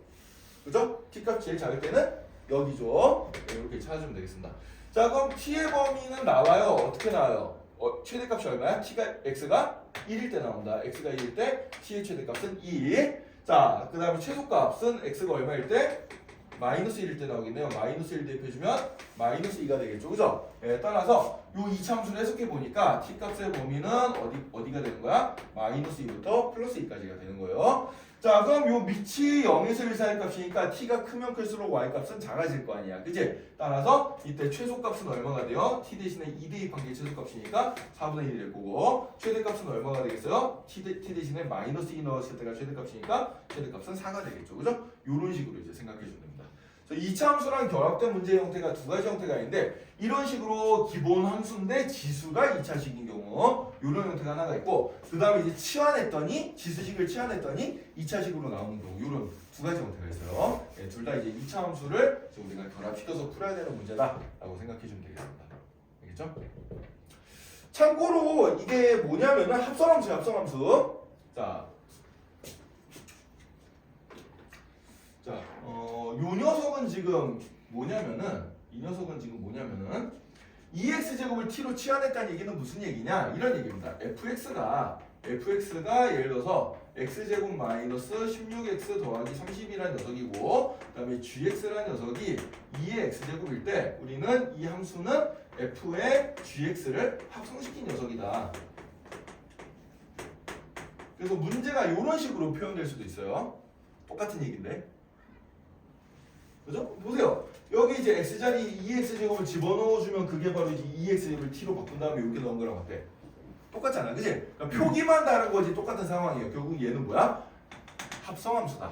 그죠? t값이 제일 작을 때는 여기죠. 이렇게 찾아주면 되겠습니다. 자, 그럼 t의 범위는 나와요. 어떻게 나와요? 최대값이 얼마야? x가 1일 때 나온다. x가 1일 때 t의 최대값은 2. 자, 그 다음에 최소값은 x가 얼마일 때? 마이너스 1일 때 나오겠네요. 마이너스 1 대입해주면 마이너스 2가 되겠죠. 그죠? 따라서 요 이차함수를 해석해 보니까 t 값의 범위는 어디가 되는 거야? 마이너스 2부터 플러스 2까지가 되는 거예요. 자, 그럼 요 밑이 0에서 1 사이 값이니까 t가 크면 클수록 y 값은 작아질 거 아니야, 그지? 따라서 이때 최소값은 얼마가 돼요? t 대신에 2 대입한 게 최소값이니까 4분의 1이 될 거고, 최대값은 얼마가 되겠어요? t 대신에 마이너스 2 넣었을 때가 최대값이니까 최대값은 4가 되겠죠, 그죠? 요런 식으로 이제 생각해 주면 됩니다. 이차 함수랑 결합된 문제 형태가 두 가지 형태가 있는데, 이런 식으로 기본 함수인데 지수가 2차식인 경우 이런 형태가 하나가 있고, 그 다음에 이제 치환했더니 지수식을 치환했더니 2차식으로 나오는 경우 이런 두 가지 형태가 있어요. 네, 둘 다 이제 2차 함수를 이제 우리가 결합시켜서 풀어야 되는 문제다라고 생각해 주면 되겠습니다. 알겠죠? 참고로 이게 뭐냐면은 합성함수야, 합성함수. 자, 요 녀석은 지금 뭐냐면은, 이 녀석은 지금 뭐냐면은 2x제곱을 t로 치환했다는 얘기는 무슨 얘기냐? 이런 얘기입니다. fx가 예를 들어서 x제곱 마이너스 16x 더하기 30이라는 녀석이고, 그 다음에 gx라는 녀석이 2의 x제곱일 때 우리는 이 함수는 f의 gx를 합성시킨 녀석이다. 그래서 문제가 이런 식으로 표현될 수도 있어요. 똑같은 얘기인데, 그죠? 보세요. 여기 이제 x자리 2x제곱을 집어넣어주면 그게 바로 이제 2x제곱을 t로 바꾼 다음에 이렇게 넣은 거랑 같아. 똑같잖아, 그지? 그러니까 표기만 다른 거지 똑같은 상황이에요. 결국 얘는 뭐야? 합성함수다.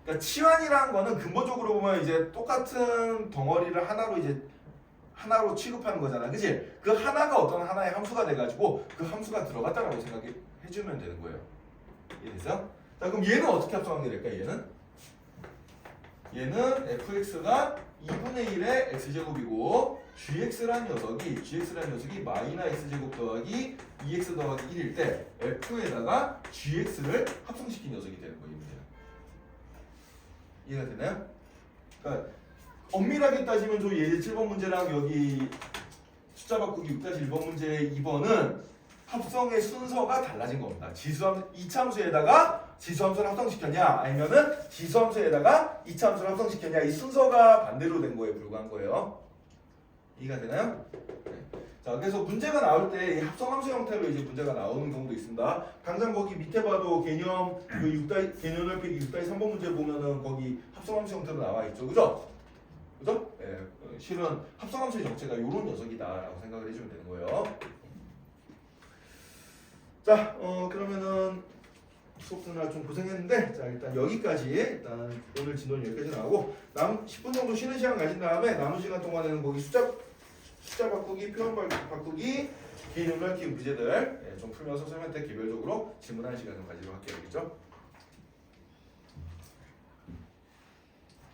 그러니까 치환이라는 거는 근본적으로 보면 이제 똑같은 덩어리를 하나로 취급하는 거잖아, 그지? 그 하나가 어떤 하나의 함수가 돼가지고 그 함수가 들어갔다라고 생각해 주면 되는 거예요. 이해됐어요? 자, 그럼 얘는 어떻게 합성하게 될까? 얘는 fx가 2분의 1의 x제곱이고 gx라는 녀석이 마이너 x제곱 더하기 2x 더하기 1일 때 f에다가 gx를 합성시킨 녀석이 되는 거예요. 이해가 되나요? 그러니까 엄밀하게 따지면 저 예제 7번 문제랑 여기 숫자 바꾸기 6-1번 문제 2번은 합성의 순서가 달라진 겁니다. 이차함수에다가 지수함수를 합성시켰냐, 아니면은 지수함수에다가 이차함수를 합성시켰냐, 이 순서가 반대로 된 거에 불과한 거예요. 이해가 되나요? 네. 자, 그래서 문제가 나올 때 합성함수 형태로 이제 문제가 나오는 경우도 있습니다. 당장 거기 밑에 봐도 개념 개념 넓히기 6-3번 문제 보면은 거기 합성함수 형태로 나와 있죠, 그죠? 그죠? 예, 실은 합성함수의 정체가 이런 녀석이다라고 생각을 해주면 되는 거예요. 자, 그러면은 수업 듣느라 좀 고생했는데, 자, 일단 여기까지, 일단 오늘 진도는 여기까지 나오고, 10분 정도 쉬는 시간 가진 다음에 남은 시간 동안에는 거기 숫자 바꾸기, 표현 바꾸기, 개념 넓히기 문제들 좀 풀면서 선생님한테 개별적으로 질문하는 시간을 가지도록 할게요. 알겠죠?